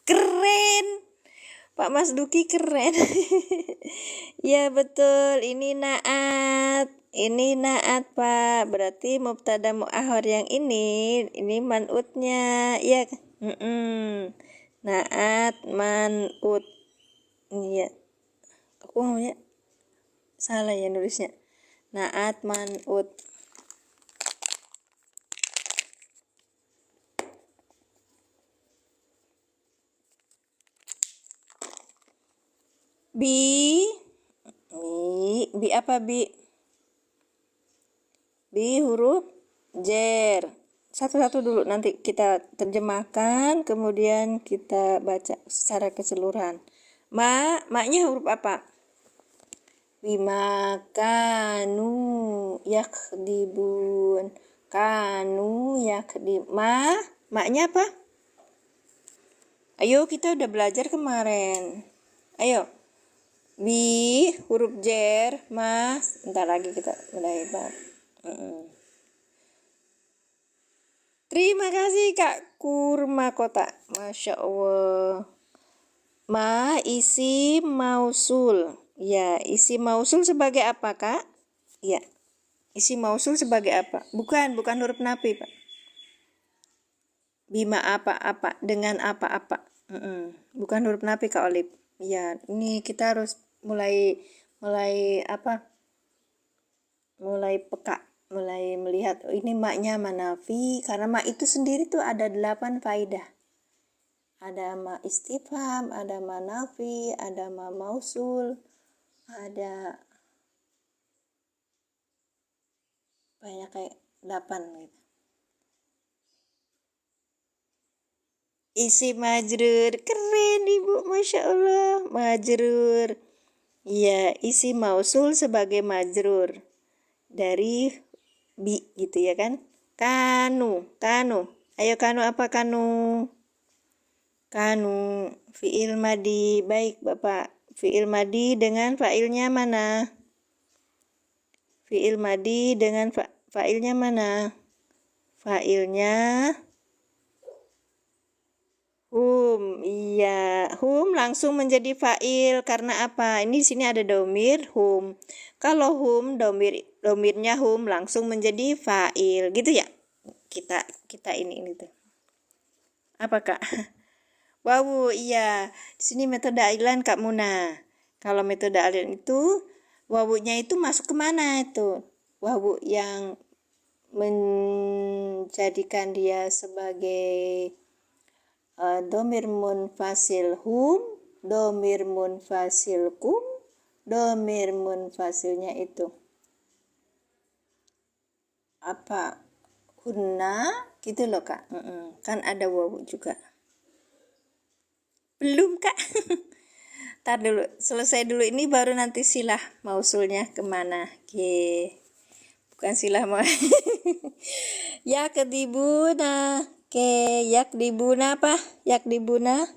Speaker 1: Keren. Pak Mas Duki keren. Ya betul. Ini naat Pak. Berarti mubtada mu'akhor yang ini man'utnya. Ya. Naat man'ut. Iya. Aku ngomongnya salah ya nulisnya. Naat man'ut. Bi apa bi? Bi huruf jer. Satu-satu dulu nanti kita terjemahkan, kemudian kita baca secara keseluruhan. Maknya huruf apa? Bima kanu yakdibun. Kanu yakdib. Maknya apa? Ayo, kita udah belajar kemarin. Ayo. Bi huruf jer, bentar lagi kita mulai Bang. Terima kasih Kak Kurma Kota. Masya Allah. Isi mausul. Ya, isi mausul sebagai apa Kak? Ya, isi mausul sebagai apa? Bukan huruf nafi Pak. Bima apa-apa, dengan apa-apa. Bukan huruf nafi Kak Olip. Ya, ini kita harus mulai peka, mulai melihat ini maknya manafi, karena mak itu sendiri tuh ada 8 faidah. Ada ma istifham, ada manafi, ada ma mausul, ada banyak kayak 8 gitu. Isi majrur, keren Ibu, Masya Allah, majrur. Ya, isi mausul sebagai majrur dari bi gitu ya kan. Kanu. Ayo kanu apa kanu? Kanu fi'il madi. Baik Bapak. Fi'il madi dengan fa'ilnya mana? Fi'il madi dengan fa'ilnya mana? Fa'ilnya hum. Iya, hum langsung menjadi fa'il karena apa? Ini di sini ada domir hum. Kalau hum domirnya hum langsung menjadi fa'il, gitu ya. Kita ini tuh. Apa, Kak? Wawu, iya. Di sini metode ailan Kak Muna. Kalau metode ailan itu wawunya itu masuk kemana itu? Wawu yang menjadikan dia sebagai domir munfasil hum, domir munfasil kum, domir munfasilnya itu apa? Hunna, gitu loh Kak. Kan ada wawu juga. Belum Kak. Ntar dulu, selesai dulu ini baru nanti silah mausulnya kemana. Oke. Bukan silah mau. Ya kedibuna. Oke, yak dibuna apa? Yak dibuna.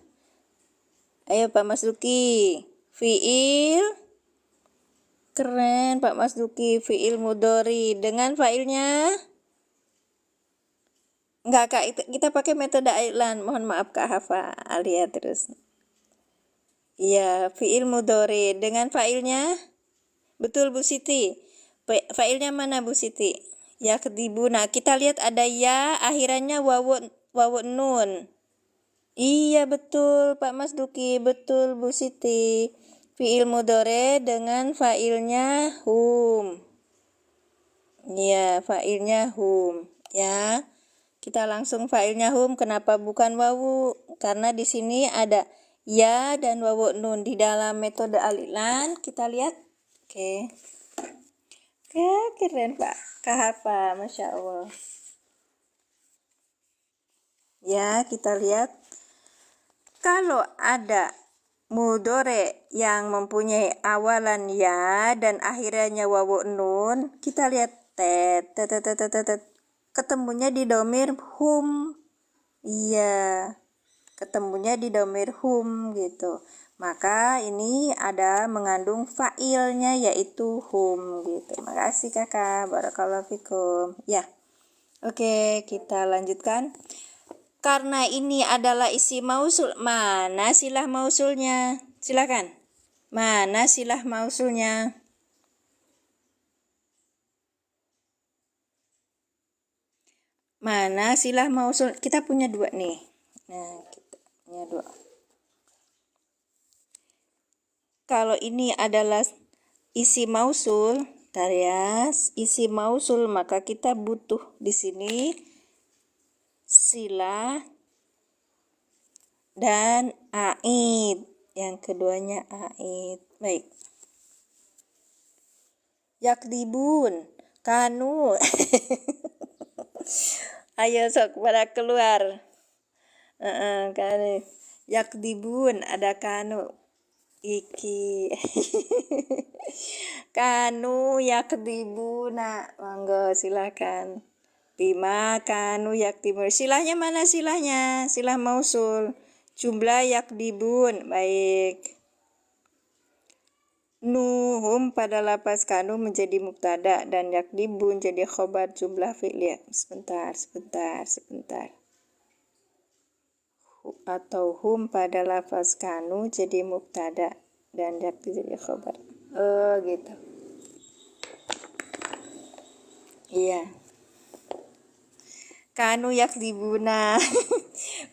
Speaker 1: Ayo Pak Mas Duki. Fiil. Keren Pak Mas Duki. Fiil mudori. Dengan failnya. Enggak Kak, kita pakai metode ailan. Mohon maaf Kak Hafa. Alia terus. Iya, fiil mudori. Dengan failnya. Betul Bu Siti. Failnya mana Bu Siti? Ya kedibuna. Kita lihat ada ya, akhirannya wawu nun. Iya betul Pak Mas Duki, betul Bu Siti. Fiil mudhore dengan failnya hum. Iya, failnya hum. Ya. Kita langsung failnya hum. Kenapa bukan wawu? Karena di sini ada ya dan wawu nun di dalam metode alilan. Kita lihat. Oke. Keren Pak Kahafa, Masya Allah. Ya, kita lihat. Kalau ada mudore yang mempunyai awalan ya dan akhirnya wawu nun, kita lihat ketemunya di domir hum. Iya, ketemunya di domir hum gitu. Maka ini ada mengandung fa'ilnya yaitu hum gitu. Makasih Kakak, barakallahu fikum. Ya. Oke, kita lanjutkan. Karena ini adalah isi mausul, mana silah mausulnya? Silakan. Mana silah mausulnya? Mana silah mausul? Kita punya dua nih. Nah, kita punya dua. Kalau ini adalah isi mausul, isi mausul, maka kita butuh di sini silah dan aid. Yang keduanya aid. Baik. Yakdibun, kanu. Ayo sok pada keluar. Kanu. Yakdibun, ada kanu. Iki. Kanu yakdibuna. Monggo silakan. Bima kanu yakdibun. Silahnya mana silahnya? Silah mausul. Jumlah yakdibun. Baik. Nuhum pada lapas kanu menjadi mubtada dan yakdibun jadi khobar jumlah fi'liyah. Sebentar. Atau hum pada lafaz kanu jadi mubtada dan yakdib jadi khobar. Oh gitu. Iya. Kanu yakdibuna.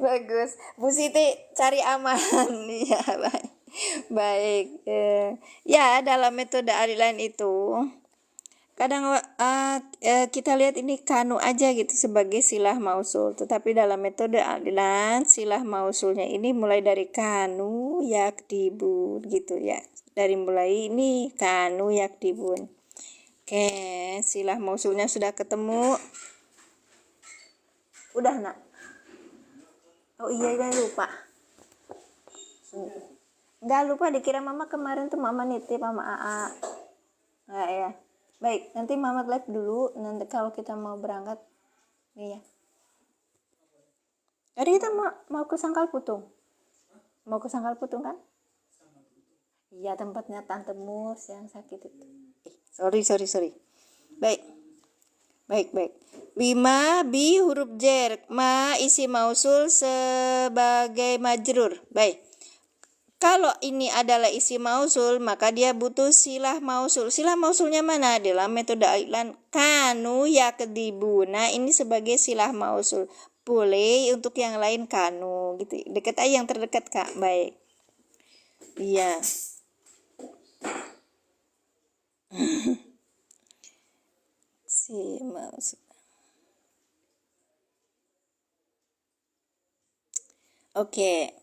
Speaker 1: Bagus. Bu Siti cari aman. Iya, baik. Baik. Ya, dalam metode alilan itu kadang kita lihat ini kanu aja gitu sebagai silah mausul, tetapi dalam metode alilan silah mausulnya ini mulai dari kanu yakdibun gitu ya, dari mulai ini kanu yakdibun. Oke, silah mausulnya sudah ketemu. Udah nak? Oh iya, lupa. Nggak lupa, dikira mama kemarin tuh mama nitip sama AA. Nggak ya. Baik, nanti Mama live dulu. Nanti kalau kita mau berangkat, nih ya. Tadi kita mau ke Sangkal Putung. Mau ke Sangkal Putung kan? Iya, tempatnya Tante Mus yang sakit itu. Sorry. Baik. Baik. Bima bi huruf jar, ma isim mausul sebagai majrur. Baik. Kalau ini adalah isim mausul, maka dia butuh silah mausul. Silah mausulnya mana? Dalam metode iklan kanu yakdibuna, ini sebagai silah mausul. Boleh untuk yang lain kanu gitu. Dekat aja yang terdekat, Kak. Baik. Iya. Si mausul. Oke.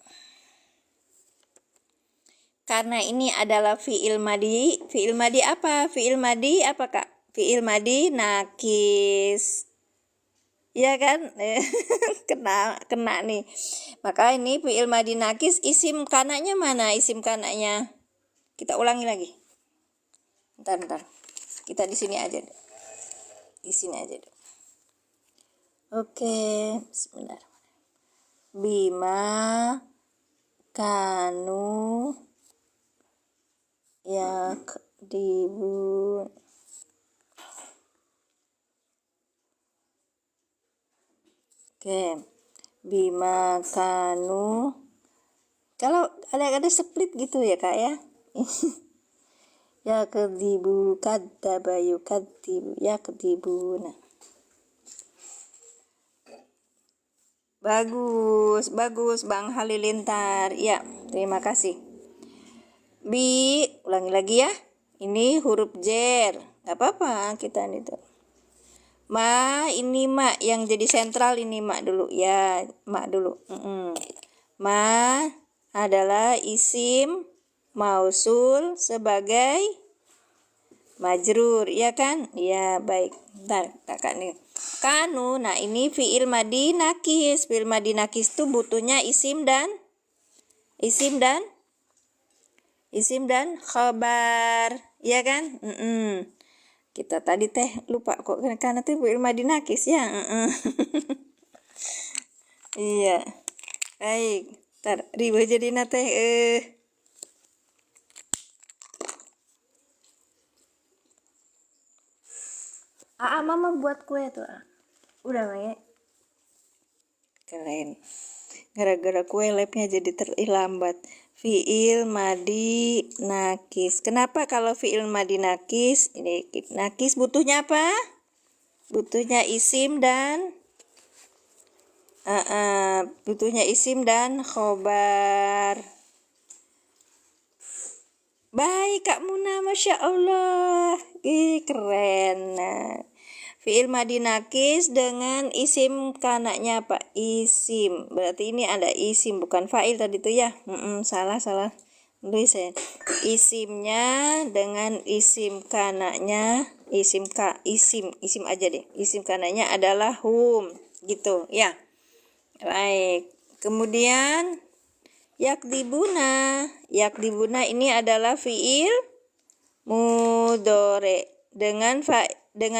Speaker 1: Karena ini adalah fi'il madi. Fi'il madi apa? Fi'il madi apa, Kak? Fi'il madi nakis. Iya kan? kena nih. Maka ini fi'il madi nakis, isim kanaknya mana? Isim kanaknya. Kita ulangi lagi. Bentar. Kita di sini aja deh. Di sini aja deh. Oke, sebentar. Bima kanu yakdibun. Oke. Bima kanu. Kalau ada split gitu ya, Kak ya. Yakdibu kadzaba yukadzibu yakdibuna. Bagus Bang Halilintar. Ya, terima kasih. Ulangi lagi ya. Ini huruf jar. Gak apa-apa kita itu. Ma, ini ma yang jadi sentral, ini ma dulu ya. Ma dulu. Ma adalah isim mausul sebagai majrur, ya kan? Ya, baik. Bentar, Kakak nih. Kanu, nah ini fi'il madi nakis. Fi'il madi nakis itu butuhnya isim dan khabar, ya kan? Kita tadi lupa kok karena tuh fi'il madi nakis ya. Iya. Baik. Ntar riba jadi mama buat kue tuh. Udah ya. Keren. Gara-gara kue labnya jadi terlambat. Fi'il madi nakis. Kenapa kalau fi'il madi nakis? Ini nakis butuhnya apa? Butuhnya isim dan khobar. Baik Kak Muna, Masya Allah. Keren. Nah, fi'il madi nakis dengan isim kanaknya apa? Isim. Berarti ini ada isim, bukan fa'il tadi tuh ya. Salah. Tulis ya. Isimnya dengan isim kanaknya, isim aja deh. Isim kanaknya adalah hum, gitu ya. Baik. Kemudian yakdibuna ini adalah fi'il mudhari dengan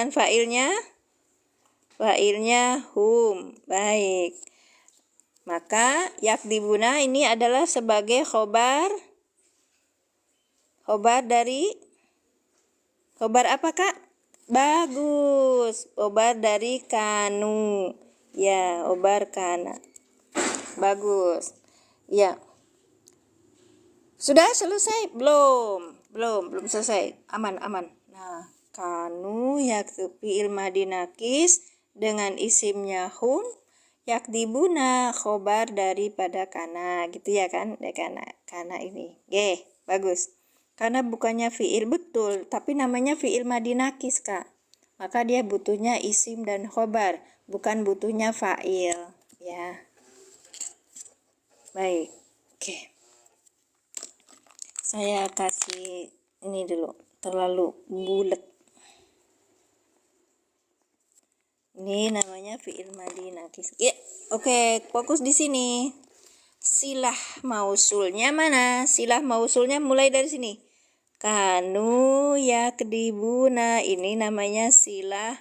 Speaker 1: fa'ilnya hum. Baik. Maka yakdibuna ini adalah sebagai khobar apa, Kak? Bagus. Khobar dari kanu. Ya, khobar kana. Bagus. Ya. Sudah selesai? Belum selesai. Aman. Nah, kanu fi'il madi nakis dengan isimnya hum, yakdibuna khobar daripada kana, gitu ya kan? Kana ini. Bagus. Karena bukannya fi'il betul, tapi namanya fi'il madi nakis, Kak. Maka dia butuhnya isim dan khobar, bukan butuhnya fa'il, ya. Baik. Oke. Saya kasih ini dulu, terlalu bulat. Ini namanya fi'il madi nakis. Ya, oke, fokus di sini. Silah mausulnya mana? Silah mausulnya mulai dari sini. Kanu yakdibuna, ini namanya silah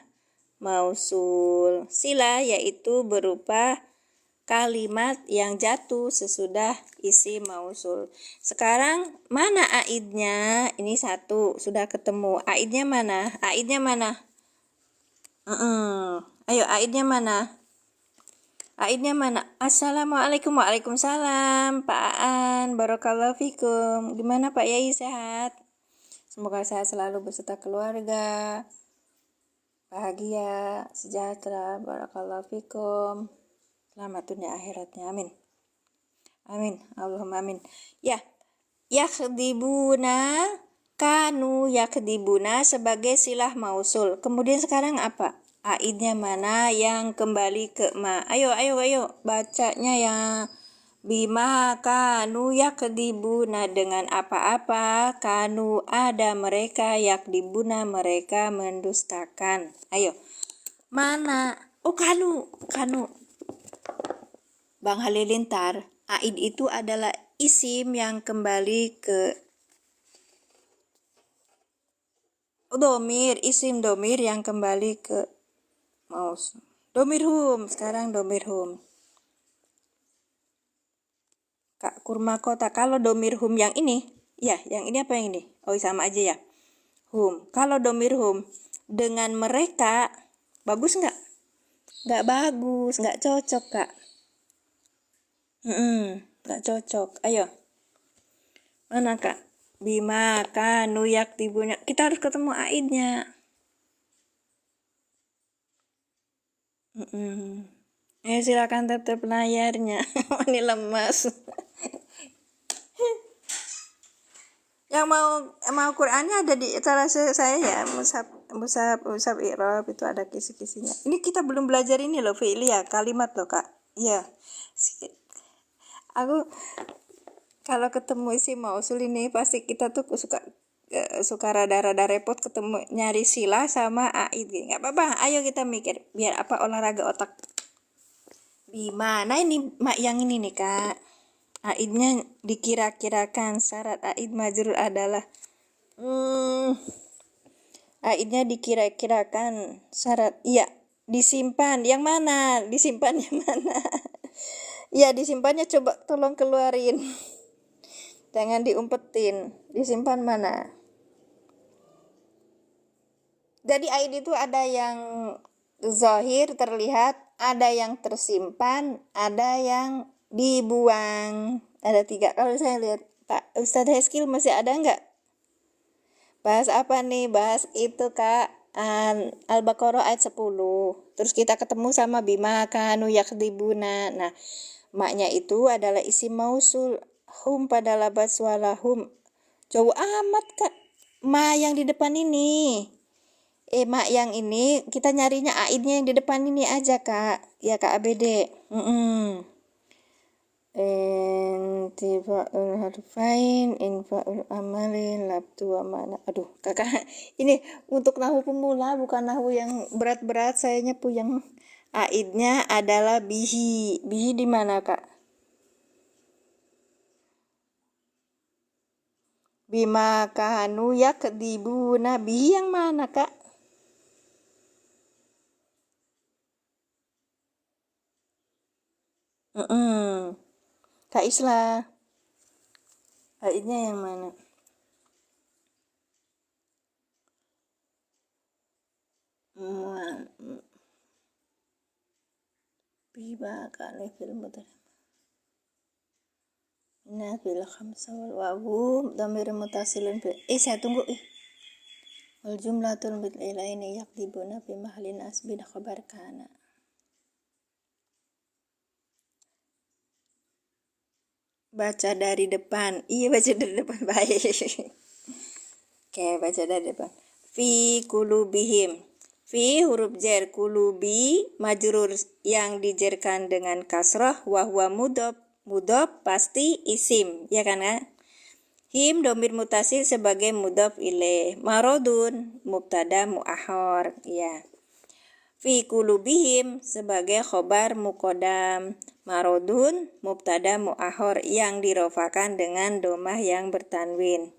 Speaker 1: mausul. Silah yaitu berupa kalimat yang jatuh sesudah isim mausul. Sekarang mana aidnya? Ini satu, sudah ketemu. Aidnya mana? Ayo, aidnya mana? Aidnya mana? Assalamualaikum. Waalaikumsalam Pak Aan. Barakallahu fikum. Gimana Pak Yai, sehat? Semoga sehat selalu beserta keluarga, bahagia, sejahtera. Barakallahu fikum. Selamat dunia akhiratnya. Amin. Amin. Allahumma amin. Ya, yakhdibuna, kanu yakhdibuna sebagai silah mausul. Kemudian sekarang apa? Aidnya mana yang kembali ke ma? Ayo bacanya ya. Bima kanu yakdibuna, dengan apa-apa kanu ada mereka yakdibuna, mereka mendustakan. Ayo, mana? Oh, kanu. Bang Halilintar, aid itu adalah isim yang kembali ke domir, isim domir yang kembali ke maus. Domir hum, sekarang domir hum. Kak Kurma Kota, kalau domir hum yang ini, ya, yang ini apa yang ini? Oh, sama aja ya. Hum. Kalau domir hum dengan mereka, bagus nggak? Nggak bagus, nggak cocok, Kak. Nggak cocok. Ayo. Mana, Kak? Bima kanu yaktibunya. Kita harus ketemu aidnya. Silakan tap layarnya. Ini lemas. Yang mau Qurannya ada di acara saya ya, Musab I'rab itu ada kisi-kisinya. Ini kita belum belajar ini loh, fi'liyah, kalimat loh, Kak. Iya. Aku kalau ketemu isi mausul ini pasti kita tuh suka rada-rada repot ketemu nyari sila sama aid. Nggak apa-apa, ayo kita mikir biar apa, olahraga otak. Bima, nah ini mak yang ini nih, Kak. Aidnya dikira-kirakan, syarat aid majrur adalah aidnya dikira-kirakan, syarat iya disimpan. Yang mana? Disimpannya mana? Ya, disimpannya coba tolong keluarin. Jangan diumpetin. Disimpan mana? Jadi aid itu ada yang zahir terlihat, ada yang tersimpan, ada yang dibuang. Ada 3. Kalau saya lihat Pak Ustadz Heskil masih ada nggak? Bahas apa nih? Bahas itu, Kak. Al-Baqarah ayat 10. Terus kita ketemu sama bima kanu yakdibuna. Nah, maknya itu adalah isim mausul. Hum pada labas walahum. Jauh amat, Kak. Ma yang di depan ini. Mak yang ini kita nyarinya aidnya yang di depan ini aja, Kak. Ya, Kak ABD. Intifa'ul harfain, infa'ul amalin, labtu wa mana. Aduh, Kakak, ini untuk nahwu pemula, bukan nahwu yang berat-berat. Sayanya puyeng. Aidnya adalah bihi. Bihi di mana, Kak? Bima kanu yakdibuna. Bihi yang mana, Kak? Kak Isla, aidnya yang mana? Biba kali film betul. Nah, bil khamsa wal wawu dhamir mutasilun bil. Saya tunggu. Wal jumlatul bil ilaini yakdibuna fi mahalin asbin khabar kana. Baca dari depan. Iya, baca dari depan. Baik. Oke, baca dari depan. Fi kulubihim. Fi huruf jar, kulubi majrur yang dijerkan dengan kasroh, wahwa mudhof. Mudhof pasti isim, ya kan? Him domir mutasil sebagai mudhof ilaih. Marodun mubtada mu'akhor, ya. Fi kulubihim sebagai khobar muqaddam. Marodun mubtada mu'akhor yang dirofakan dengan domah yang bertanwin.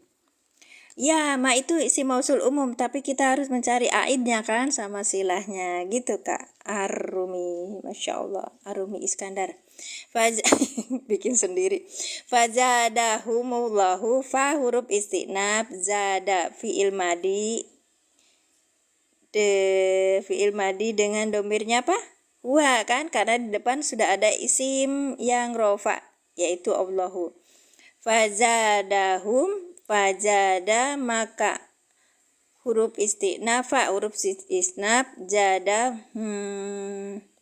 Speaker 1: Ya, ma itu isim mausul umum, tapi kita harus mencari aidnya kan sama silahnya gitu, Kak. Arumi, Masya Allah, Arumi Iskandar. Bikin sendiri. Fajadahumullahu, fa huruf istinab, zada fi'il madi fi'il madi dengan domirnya apa? Huwa kan, karena di depan sudah ada isim yang rofa, yaitu Allahu. Fazadahum, fazada maka huruf isti'nafa, huruf istinaf, jada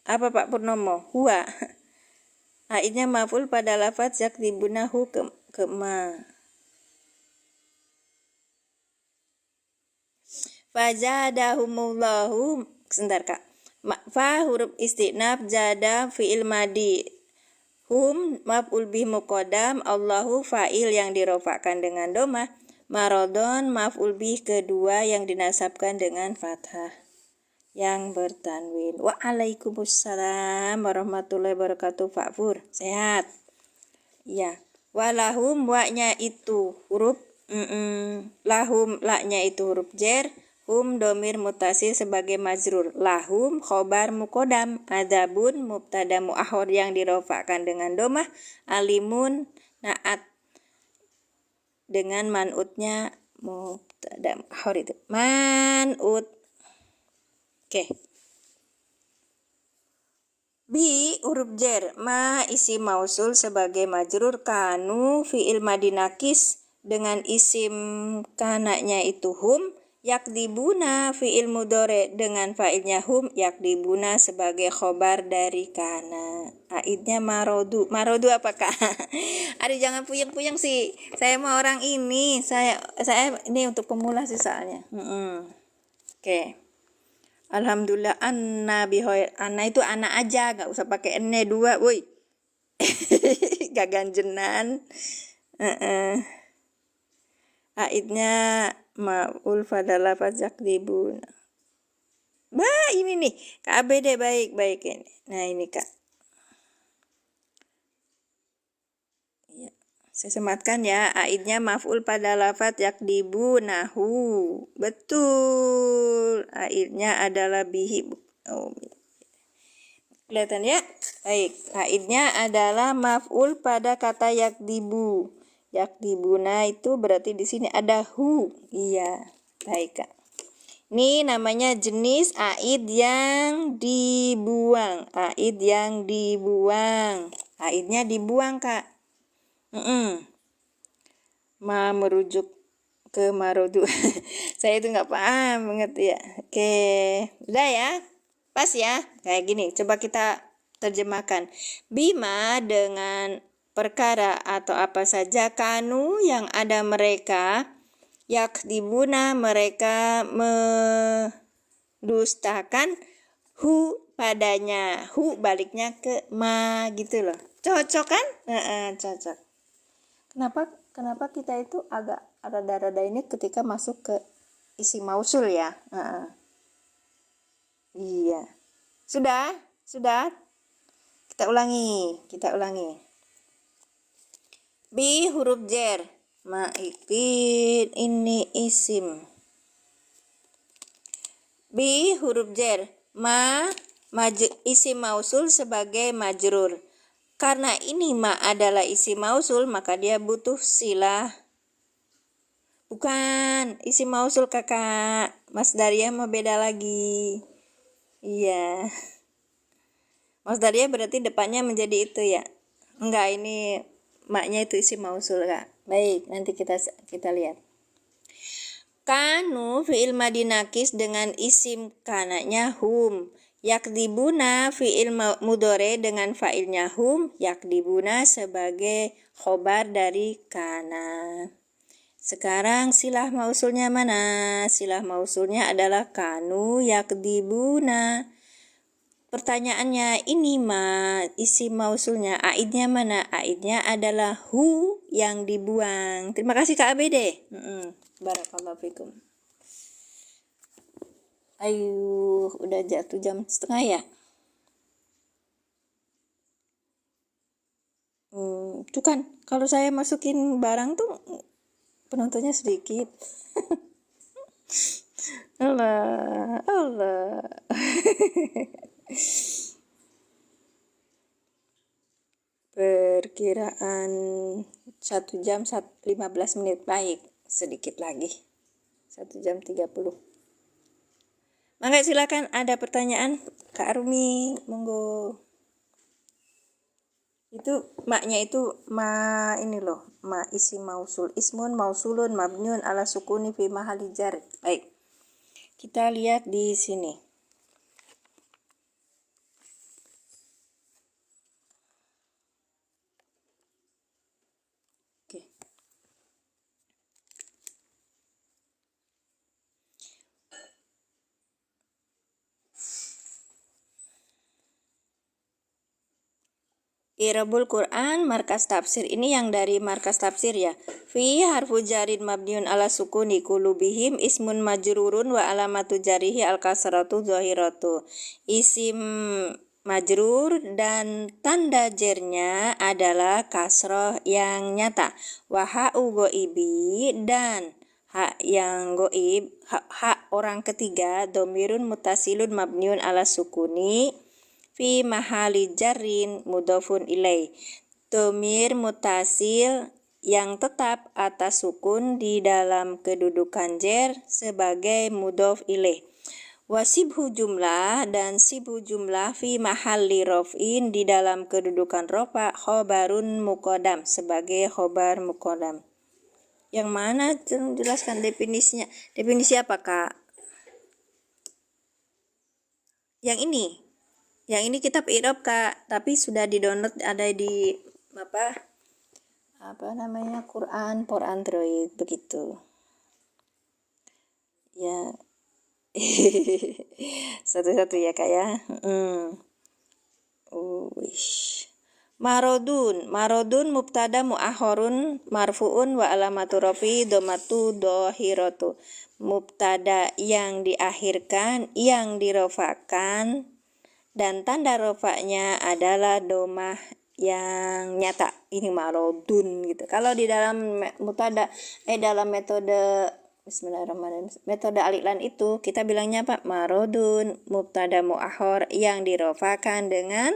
Speaker 1: apa Pak Purnomo? Huwa. Aidnya maf'ul pada lafaz yakdibunahu ke ma. Fazadahumullahu, sebentar Kak. Fa huruf istinaf, jada fi'il madi, hum maf'ul bih muqaddam, Allahu fa'il yang dirofakkan dengan domah, marodon maf'ul bih kedua yang dinasabkan dengan fathah yang bertanwin. Waalaikumsalam warahmatullahi wabarakatuh. Fakfur sehat ya. Walahum, wa-nya itu huruf lahum, la-nya itu huruf jer, hum domir mutasil sebagai majrur, lahum khobar mukodam, adabun mubtada mu'akhor yang dirofakkan dengan domah, alimun naat dengan man'utnya mubtada mu'akhor itu man'ut. Oke. Bi huruf jer, ma isim mausul sebagai majrur, kanu fi'il madi nakis dengan isim kananya itu hum, yakdibuna fi'il mudore dengan fa'ilnya hum, yakdibuna sebagai khobar dari kana. Aidnya marodu. Marodu apakah? Aduh jangan puyeng-puyeng sih. Saya mau orang ini. Saya ini untuk pemula sih soalnya. Oke. Alhamdulillah anna bihoir. Anna itu anak aja, gak usah pakai enne dua, woi. Gak ganjenan. Aidnya ma'ul pada lafaz yakdibun. Bah, ini nih. Kak ABD baik-baik ini. Nah, ini Kak. Ya, saya sematkan ya. Aidnya maf'ul pada lafaz yakdibunahu. Betul. Aidnya adalah bihi. Oh, kelihatan ya? Baik. Aidnya adalah maf'ul pada kata yakdibu. Yakdibuna itu berarti di sini ada hu. Iya. Baik Kak. Ini namanya jenis aid yang dibuang. Aid yang dibuang. Aidnya dibuang Kak. Merujuk ke marodu. Saya itu nggak paham banget ya. Oke. Udah ya. Pas ya. Kayak gini. Coba kita terjemahkan. Bima dengan perkara atau apa saja kanu yang ada mereka, yakdibuna mereka mendustakan, hu padanya, hu baliknya ke ma gitu loh. Cocok kan? Cocok. Kenapa kita itu agak rada-rada ini ketika masuk ke isi mausul ya? Iya. Sudah? Kita ulangi. Bi huruf jer, ma'ifin ini isim. Bi huruf jer, isim mausul sebagai majrur. Karena ini ma adalah isim mausul, maka dia butuh silah. Bukan, isim mausul kakak. Mas Daria mau beda lagi. Iya. Mas Daria berarti depannya menjadi itu ya. Enggak, ini maknya itu isim mausul Kak. Baik, nanti kita lihat. Kanu fi'il madi nakis dengan isim kananya hum. Yakdibuna fi'il mudore dengan fa'ilnya hum. Yakdibuna sebagai khobar dari kana. Sekarang silah mausulnya mana? Silah mausulnya adalah kanu yakdibuna. Pertanyaannya, ini isim mausulnya, aidnya mana? Aidnya adalah hu yang dibuang. Terima kasih Kak ABD. Barakallahu fikum. Ayo, udah jatuh jam setengah ya? Tuh kan, kalau saya masukin barang tuh penontonnya sedikit. Allah. Perkiraan 1 jam 15 menit. Baik, sedikit lagi 1 jam 30. Mangga silakan, ada pertanyaan Kak Arumi, monggo. Itu maknya itu ini loh, ma isi mausul, ismun mausulun mabniun ala sukuni fi mahalli jar. Baik, kita lihat di sini. Oke. Irabul Quran markas tafsir, ini yang dari markas tafsir ya. Fi harfu jarin mabniun ala sukuni kulubihim ismun majrurun wa alamatu jarihi al kasratu zahiratu. Isim majrur dan tanda jernya adalah kasroh yang nyata. Wa ha'u goibi, dan hak yang goib, hak orang ketiga, domirun mutasilun mabniun ala sukuni fi mahali jarrin mudhofun ilai. Domir mutasil yang tetap atas sukun di dalam kedudukan jar sebagai mudhof ilaih. Wasibhu jumlah, dan sibhu jumlah fi mahalli rof'in di dalam kedudukan rofa khobarun muqaddam sebagai khobar muqaddam. Yang mana jelaskan definisinya? Definisi apa, Kak? Yang ini. Yang ini kitab i'rab, Kak, tapi sudah di-download, ada di apa namanya, Quran for Android begitu. Ya. Satu-satu ya, Kak ya. Marodun mubtada mu'akhorun marfu'un wa alamatu rafi domatu dohiratu. Mubtada yang diakhirkan, yang dirofakan, dan tanda rofaknya adalah domah yang nyata. Ini marodun gitu. Kalau di dalam mubtada dalam metode Bismillahirrahmanirrahim, metode aliklan itu kita bilangnya apa? Marodun mubtada mu'akhor yang dirofakan dengan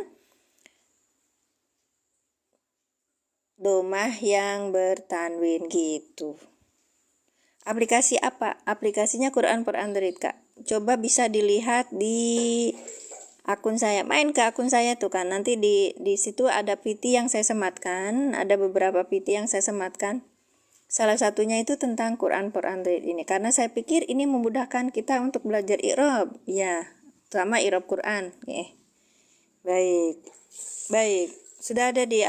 Speaker 1: domah yang bertanwin gitu. Aplikasi apa? Aplikasinya Quran for Android, Kak. Coba bisa dilihat di akun saya, main ke akun saya tuh kan, nanti di situ ada PT yang saya sematkan, ada beberapa PT yang saya sematkan. Salah satunya itu tentang Quran for Android ini, karena saya pikir ini memudahkan kita untuk belajar i'rab, ya, sama i'rab Quran. Baik, sudah ada di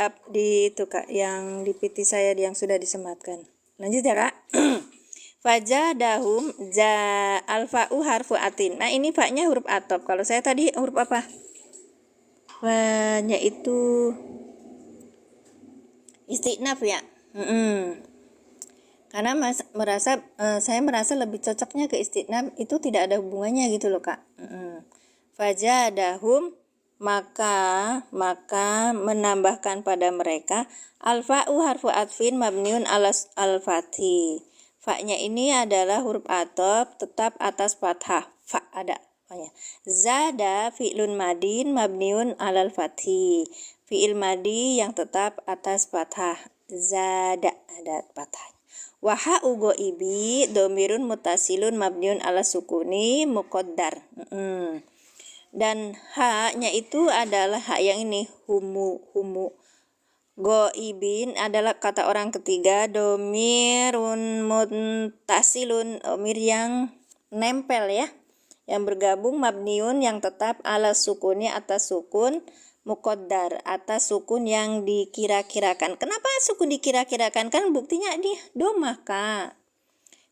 Speaker 1: itu, Kak, yang di PT saya yang sudah disematkan. Lanjut ya, Kak. Fajadahum ja alfa'u harfu atin. Nah, ini fa-nya huruf atop. Kalau saya tadi huruf apa? Fa-nya itu istinaf ya. Karena saya merasa lebih cocoknya ke istinaf, itu tidak ada hubungannya gitu loh, Kak. Fajadahum, maka menambahkan pada mereka, alfa'u harfu atfin mabniun alas al-fathi. Fa-nya ini adalah huruf atop tetap atas fathah. Fa ada fa-nya. Zada fi'lun madin mabniun alal fathi. Fi'il madi yang tetap atas fathah. Zada ada fathah. Wa ha'u goibi domirun mutasilun mabniun ala sukuni muqaddar. Dan ha-nya itu adalah ha yang ini, humu. Goibin adalah kata orang ketiga, domirun mutasilun, domir yang nempel ya, yang bergabung, mabniun yang tetap, ala sukuni atas sukun, muqaddar atas sukun yang dikira-kirakan. Kenapa sukun dikira-kirakan? Kan buktinya di domah, Kak.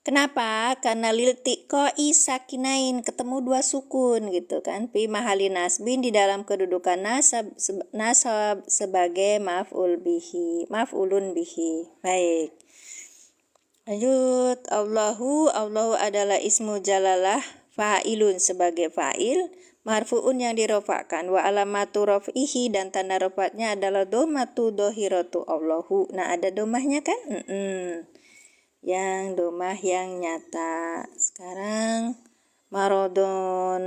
Speaker 1: Kenapa? Karena liltiqoi sakinain, ketemu dua sukun gitu kan. Fi mahali nasbin, di dalam kedudukan nasab sebagai maf'ulun bihi. Baik. Lanjut, Allahu adalah ismu jalalah, fa'ilun sebagai fa'il, marfu'un yang dirofakkan, wa alamatu rof'ihi, dan tanda rofaknya adalah domatu dohiratu Allahu. Nah, ada domahnya kan? Yang domah yang nyata. Sekarang marodon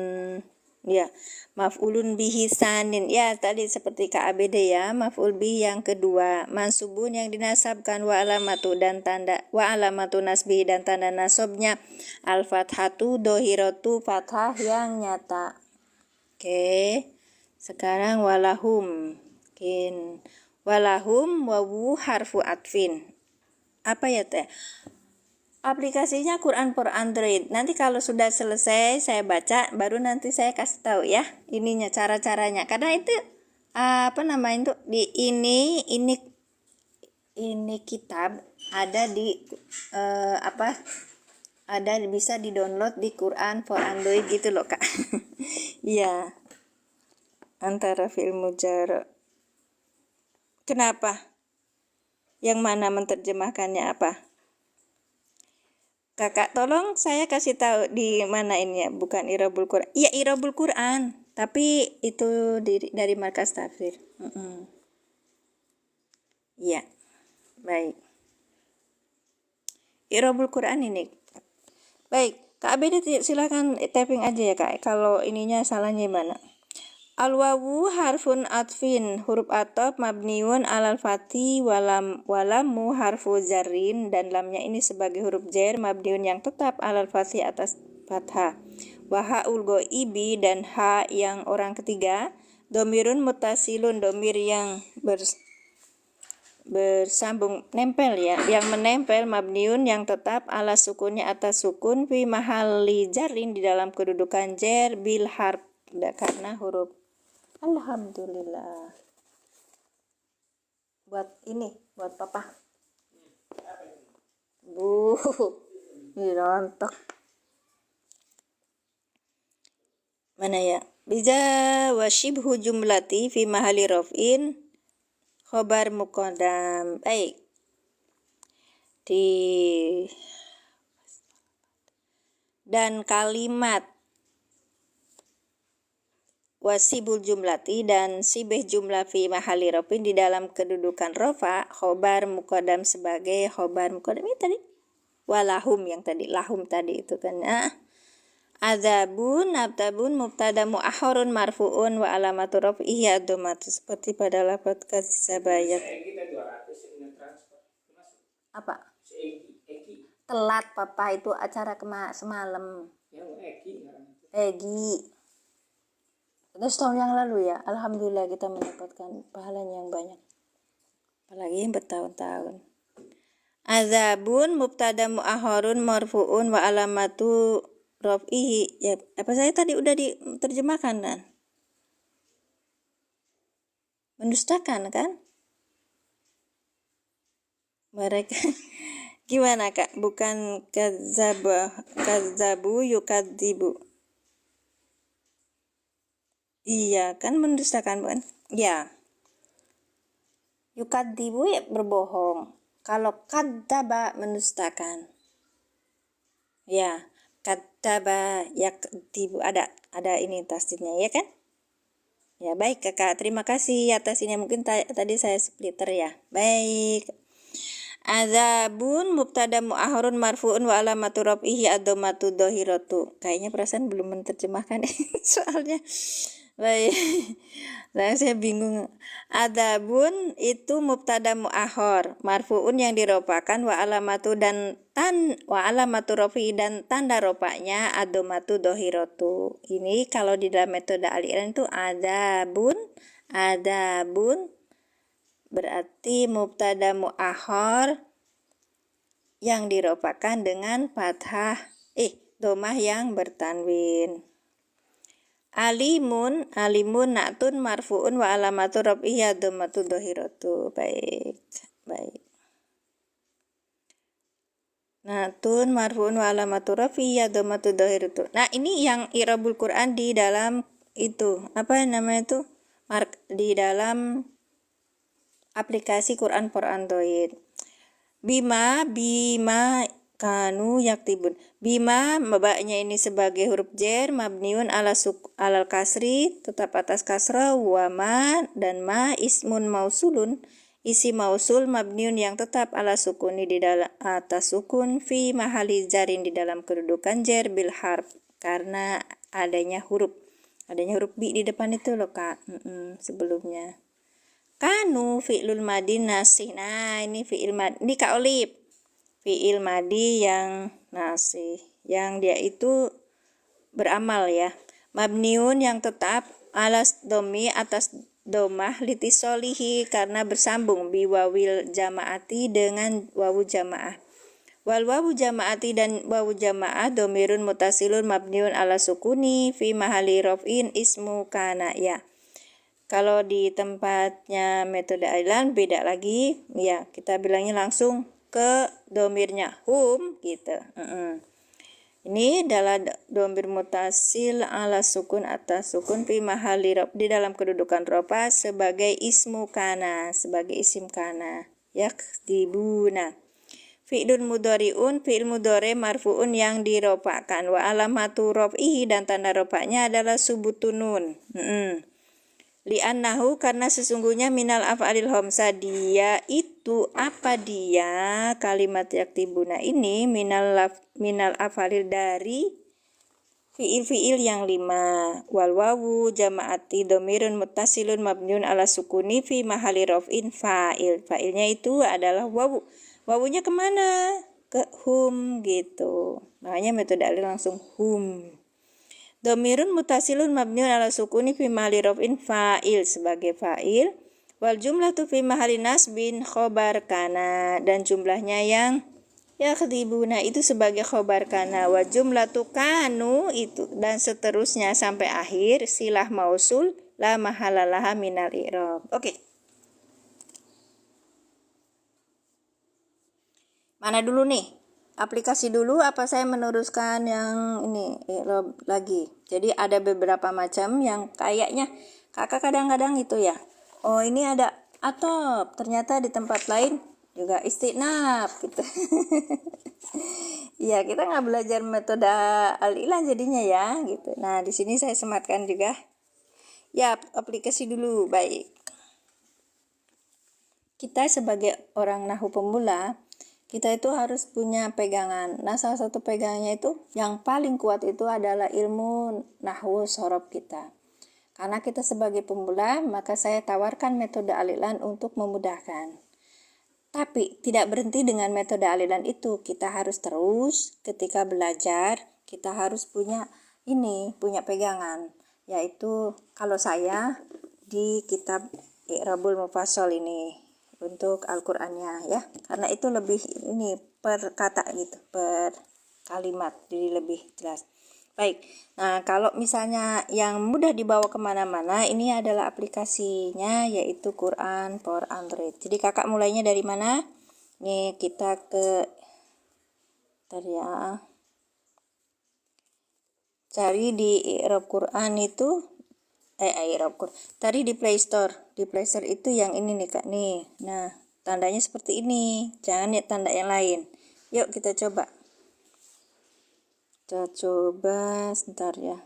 Speaker 1: Ya, maf'ulun bihi sanin. Ya, tadi seperti KABD ya, maf'ul bihi yang kedua. Mansubun yang dinasabkan wa alamatu dan tanda wa alamatu nasbihi dan tanda nasabnya al-fathatu dohiratu fathah yang nyata. Oke. Sekarang walahum. Walahum wawu harfu atfin. Apa ya teh? Aplikasinya Quran for Android. Nanti kalau sudah selesai saya baca, baru nanti saya kasih tahu ya ininya cara-caranya. Karena itu apa namanya itu di ini kitab ada di ada bisa di-download di Quran for Android gitu loh Kak. Iya. Antara fil mujarab. Kenapa? Yang mana menerjemahkannya apa? Kakak, tolong saya kasih tahu di mana ini ya, bukan Irabul Quran. Iya, Irabul Quran, tapi itu dari Markas Tafsir. Iya, baik. Irabul Quran ini. Baik, Kak Abed silakan typing aja ya Kak. Kalau ininya salahnya mana? Al-wawu harfun atfin, huruf ataf mabniun alal fati walamu harfu jarrin, dan lamnya ini sebagai huruf jar mabniun yang tetap alal fati atas fathah. Wahaul goibi, dan ha yang orang ketiga, domirun mutasilun, domir yang bersambung nempel ya, yang menempel mabniun yang tetap ala sukunnya atas sukun fi mahalli jarrin, di dalam kedudukan jar bil harf, karena huruf. Alhamdulillah. Buat papa. Bu, dirontok. Mana ya? Bija wasyibhu jumlati fi mahali raf'in khobar muqaddam. Baik. Dan kalimat wasibul jumlati dan sibeh jumlah fi mahali rafin di dalam kedudukan rofa khobar muqaddam sebagai khobar muqaddam ini tadi walahum yang tadi lahum tadi itu kan. Adzabun abtabun mubtada muakhirun marfuun wa alamatu raf'ihi ad-dhammatu, seperti pada lafaz kasabayat. Apa? Telat papa, itu acara semalam. Egi. Terus tahun yang lalu ya, alhamdulillah kita mendapatkan pahalanya yang banyak. Apalagi yang bertahun-tahun. Azabun mubtada muakhirun marfuun wa alamatu raf'ihi. Ya, apa saya tadi udah diterjemahkan kan? Mendustakan kan? Mereka gimana Kak? Bukan kadzabu yukadzibu. Iya, kan mendustakan bukan? Ya. Yukadzibu ya berbohong. Kalau kadzaba mendustakan. Ya, kadzaba yakdzibu, ada ini tasdidnya ya kan? Ya, baik Kakak. Terima kasih atas ini. Mungkin tadi saya splitter ya. Baik. Adzabun mubtada muakhirun marfuun wa alamatu raf'ihi ad-dhammatu dhahiratu. Kayaknya perasaan belum menerjemahkan soalnya. Baik. Saya bingung. Adzabun itu mubtada muakhir marfuun yang diropakan wa alamatu raf'i dan tanda ropaknya ad-dhammatu dhahiratu. Ini kalau di dalam metode al-i'rab itu adzabun berarti mubtada muakhir yang diropakan dengan fathah dhammah yang bertanwin. Alimun na'tun marfuun wa alamatu raf'ihi dhammatu dhahiratu. Baik. Na'tun marfuun wa alamatu raf'ihi dhammatu dhahiratu. Nah, ini yang i'rabul Quran di dalam itu. Apa namanya itu? Di dalam aplikasi Quran for Android. Bima kanu yaktibun. Bima mabaknya ini sebagai huruf jar mabniun alal kasri, tetap atas kasrah, wa ma dan ma ismun mausulun, isi mausul mabniun yang tetap ala sukuni di dalam atas sukun fi mahali jarin di dalam kedudukan jar bil harf karena adanya huruf. adanya huruf bi di depan itu loh Kak. Sebelumnya kanu fi'lul madi nasih. Nah ini fi'il madi, ini Kak Olip, fi'il madi yang nasih, yang dia itu beramal ya. Mabniun yang tetap, alas domi atas domah litisolihi karena bersambung, biwawil jamaati dengan wawu jamaah. Wal wawu jamaati dan wawu jamaah domirun mutasilun mabniun ala sukuni fi mahali rof'in ismu kana ya. Kalau di tempatnya metode Ailan beda lagi ya, kita bilangnya langsung ke domirnya hum gitu. Ini adalah domir mutasil ala sukun atas sukun fi mahali rob, di dalam kedudukan ropa sebagai ismu kana, sebagai isim kana. Yakdibuna. Fi'lun mudhari'un, fi'il mudhari marfu'un yang diropakan. Wa alamatu rof'ihi, dan tanda ropaknya adalah subutunun. Li'annahu, karena sesungguhnya minal af'alil homsa, dia itu apa dia kalimat yaktibuna ini minal af'alil dari fi'il yang 5. Wal wawu jama'ati domirun muttasilun mabniun ala sukuni fi mahali rof'in fa'il. Fa'ilnya itu adalah wawu. Wawunya kemana? Ke hum gitu. Makanya metode alih langsung hum. Domirun mutasilun mabniun ala sukuni fi mahali rof'in fa'il sebagai fa'il. Wal jumlah tu fi mahali nasbin khobar kana, dan jumlahnya yang yakdibuna itu sebagai khobar kana. Wa jumlah tu kanu itu, dan seterusnya sampai akhir silah mausul la mahalalaha minal i'rab. Oke. Mana dulu nih? Aplikasi dulu apa saya meneruskan yang ini lagi? Jadi ada beberapa macam yang kayaknya kakak kadang-kadang itu ya. Oh ini ada atop, ternyata di tempat lain juga istinaf gitu. Iya kita nggak belajar metode al-ilan jadinya ya gitu. Nah di sini saya sematkan juga. Ya aplikasi dulu baik. Kita sebagai orang nahu pemula, kita itu harus punya pegangan. Nah salah satu pegangannya itu yang paling kuat itu adalah ilmu nahwu shorof kita. Karena kita sebagai pemula, maka saya tawarkan metode alilan untuk memudahkan. Tapi tidak berhenti dengan metode alilan itu. Kita harus terus ketika belajar, kita harus punya pegangan. Yaitu kalau saya di kitab I'rabul Mufassal ini, untuk Al-Qur'annya ya, karena itu lebih per kata gitu, per kalimat, jadi lebih jelas. Baik, nah kalau misalnya yang mudah dibawa kemana-mana, ini adalah aplikasinya yaitu Quran for Android. Jadi kakak mulainya dari mana? Nih kita ke cari di I'rab Quran itu tadi di Play Store. Di Play Store itu yang ini nih Kak nih. Nah, tandanya seperti ini. Jangan lihat tanda yang lain. Yuk kita coba. Kita coba sebentar ya.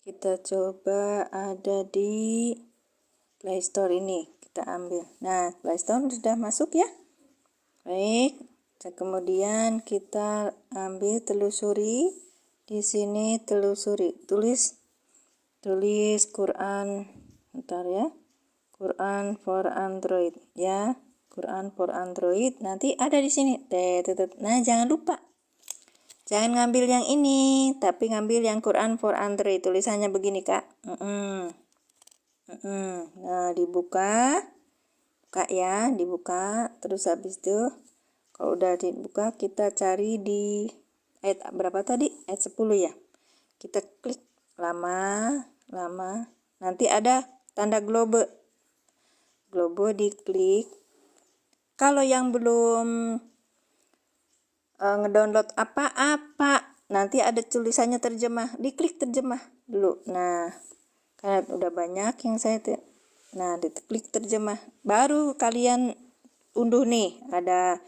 Speaker 1: Kita coba ada di Play Store ini. Kita ambil. Nah, Play Store sudah masuk ya. Baik. Kemudian kita ambil telusuri di sini, tulis Quran, bentar ya, Quran for Android ya, Quran for Android, nanti ada di sini. Nah jangan lupa, jangan ngambil yang ini, tapi ngambil yang Quran for Android, tulisannya begini Kak. Nah dibuka ya, dibuka, terus habis itu kalau udah dibuka kita cari di ayat berapa tadi? Ayat 10 ya. Kita klik lama. Nanti ada tanda globe diklik. Kalau yang belum ngedownload apa-apa, nanti ada tulisannya terjemah. Diklik terjemah dulu. Nah, karena udah banyak yang saya diklik terjemah. Baru kalian unduh nih, ada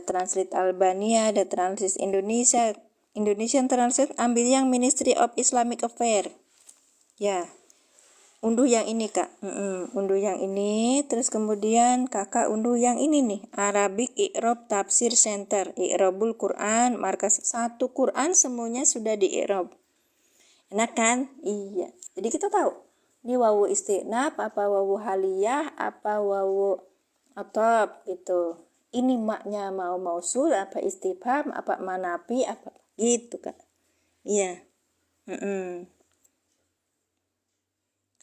Speaker 1: Translate Albania, ada Translate Indonesia, Indonesian Translate, ambil yang Ministry of Islamic Affairs. Ya. unduh yang ini kak. Unduh yang ini, terus kemudian kakak unduh yang ini nih, Arabic I'rab Tafsir Center, I'rabul Quran, markas 1 Quran semuanya sudah di i'rab. Enak kan? Iya. Jadi kita tahu ini wawu istinaf, apa wawu haliyah, apa wawu atop gitu. Ini maknya mau mausul, apa istifham, apa manafi, apa gitu kak. Iya.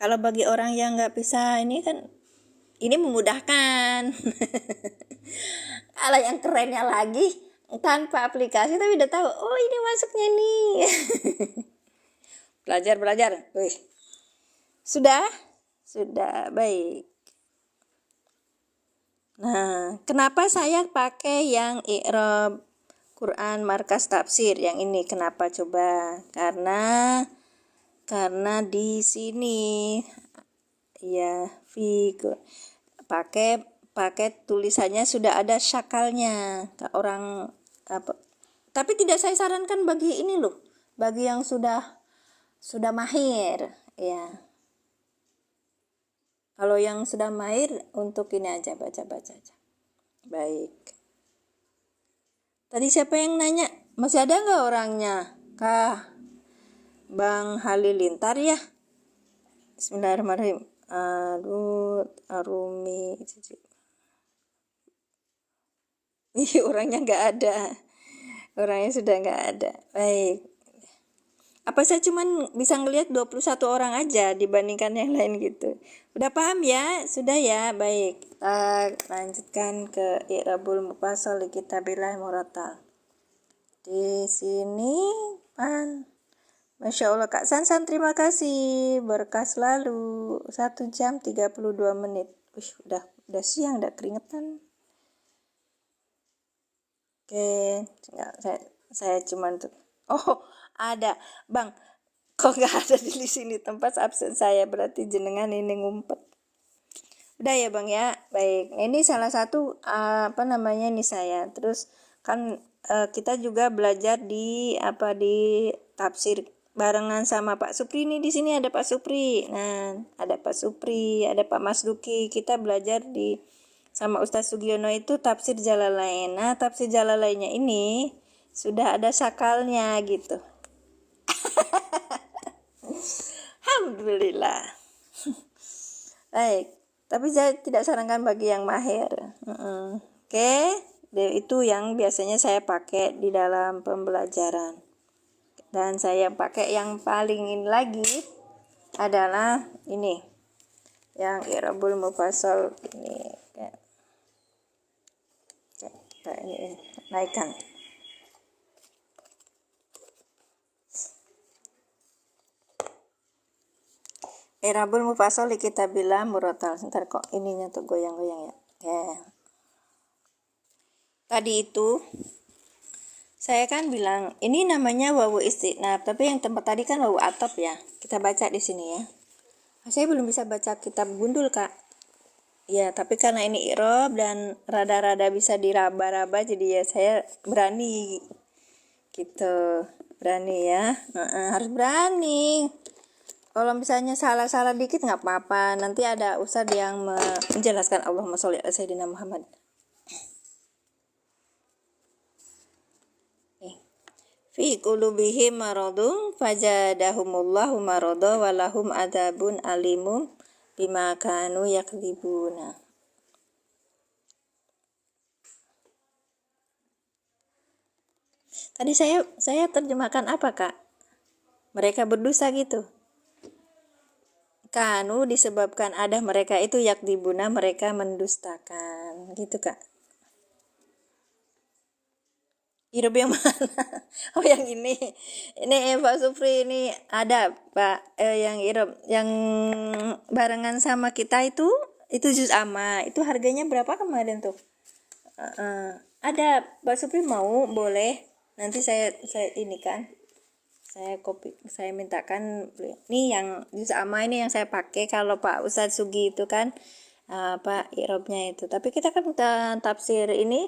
Speaker 1: Kalau bagi orang yang nggak bisa ini kan, ini memudahkan. Kalau yang kerennya lagi, tanpa aplikasi tapi udah tahu, oh ini masuknya nih. Belajar. Wih. Sudah, baik. Nah, kenapa saya pakai yang i'rab Quran markas tafsir yang ini? Kenapa coba? Karena di sini ya pakai tulisannya sudah ada syakalnya orang apa, tapi tidak saya sarankan bagi ini loh, bagi yang sudah mahir ya. Kalau yang sudah mahir untuk ini aja, baca aja. Baik, tadi siapa yang nanya, masih ada nggak orangnya kah? Bang Halilintar ya. Bismillahirrahmanirrahim. Aduh, Arumi. Orangnya nggak ada. Orangnya sudah nggak ada. Baik. Apa saya cuman bisa ngelihat 21 orang aja dibandingkan yang lain gitu. Udah paham ya? Sudah ya? Baik. Kita lanjutkan ke i'rabul mufassal li kitabillah murattal. Di sini Masya Allah Kak Sansan, terima kasih, berkah selalu. 1 jam 32 menit. Udah siang, udah keringetan. Oke, saya cuman tuh. Oh, ada Bang, kok nggak ada di sini tempat absen saya, berarti jenengan ini ngumpet. Udah ya Bang ya, baik. Ini salah satu ini saya. Terus kan kita juga belajar di tafsir barengan sama Pak Supri nih. Di sini ada Pak Supri. Nah, ada Pak Supri, ada Pak Mas Duki. Kita belajar sama Ustadz Sugiono itu tafsir Jalalain. Nah, tafsir Jalalainnya ini sudah ada sakalnya gitu. Alhamdulillah. Baik, tapi saya tidak sarankan bagi yang mahir. Oke, itu yang biasanya saya pakai di dalam pembelajaran. Dan saya pakai yang paling ini lagi adalah ini, yang i'rabul mufassal ini. Kita ini naikkan. I'rabul mufassal li kitabillah murattal. Sebentar kok ininya tuh goyang-goyang ya. Tadi itu saya kan bilang ini namanya wawu istinaf, tapi yang tempat tadi kan wawu atop ya. Kita baca di sini ya. Saya belum bisa baca kitab gundul Kak. Ya, tapi karena ini i'rab dan rada-rada bisa diraba-raba, jadi ya saya berani gitu. Berani ya. Harus berani. Kalau misalnya salah-salah dikit nggak apa-apa. Nanti ada ustadz yang menjelaskan. Allahumma sholli ala sayyidina Muhammad. Fi qulubihim maradun fajadahumullahu marada walahum adzabun alimum bima kanu yakdzibuna. Tadi saya terjemahkan apa Kak? Mereka berdosa gitu. Kanu disebabkan ada mereka itu yakdzibuna, mereka mendustakan gitu Kak. Hirup yang mana? Oh yang ini Pak Supri ini ada Pak yang hirup yang barengan sama kita itu juz amma, itu harganya berapa kemarin tuh? Ada Pak Supri mau, boleh nanti saya ini kan saya mintakan ini yang juz amma ini yang saya pakai. Kalau Pak Ustadz Sugi itu kan Pak irobnya itu, tapi kita kan tafsir ini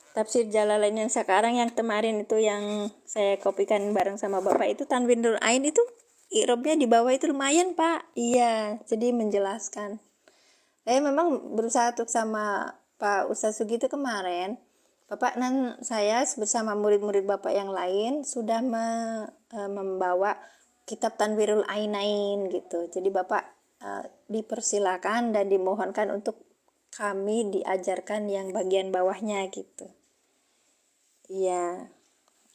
Speaker 1: tafsir Jalalain yang sekarang, yang kemarin itu yang saya kopikan bareng sama Bapak itu Tanwirul Ain itu i'robnya di bawah itu lumayan Pak. Iya, jadi menjelaskan. Saya memang berusaha untuk sama Pak Ustadz Sugi itu kemarin. Bapak dan saya bersama murid-murid Bapak yang lain sudah membawa kitab Tanwirul Ainain gitu. Jadi Bapak dipersilakan dan dimohonkan untuk kami diajarkan yang bagian bawahnya gitu. Iya.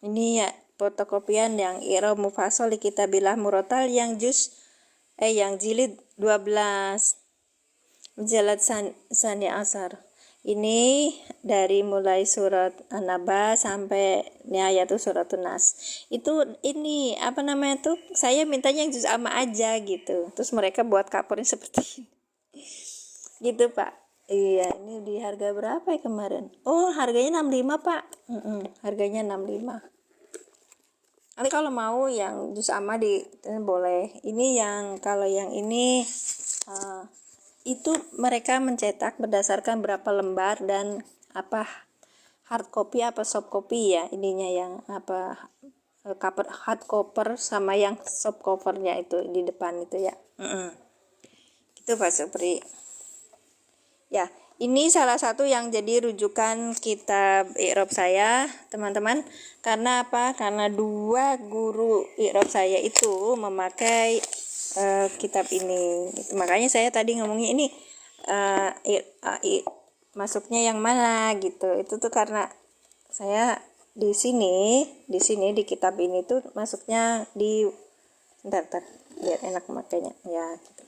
Speaker 1: Ini ya fotokopian yang i'rob mufassal di kitabillah murotal yang yang jilid 12 Mujalad Sani Asar. Ini dari mulai surat An-Naba sampai nihayatul suratun Nas. Itu ini apa namanya tuh? Saya mintanya yang juz amma aja gitu. Terus mereka buat covernya seperti ini. Gitu Pak. Iya, ini di harga berapa ya kemarin? Oh, harganya 65 Pak. Harganya 65. Nanti kalau mau yang juz amma boleh. Ini yang kalau yang ini itu mereka mencetak berdasarkan berapa lembar dan apa hard copy apa soft copy ya, ininya yang apa cover hard cover sama yang soft covernya itu di depan itu ya. Itu Pak Supri. Ya, ini salah satu yang jadi rujukan kitab i'rob saya, teman-teman. Karena apa? Karena dua guru i'rob saya itu memakai kitab ini. Makanya saya tadi ngomongnya ini masuknya yang mana gitu. Itu tuh karena saya di sini di kitab ini tuh masuknya di bentar biar enak makanya ya gitu.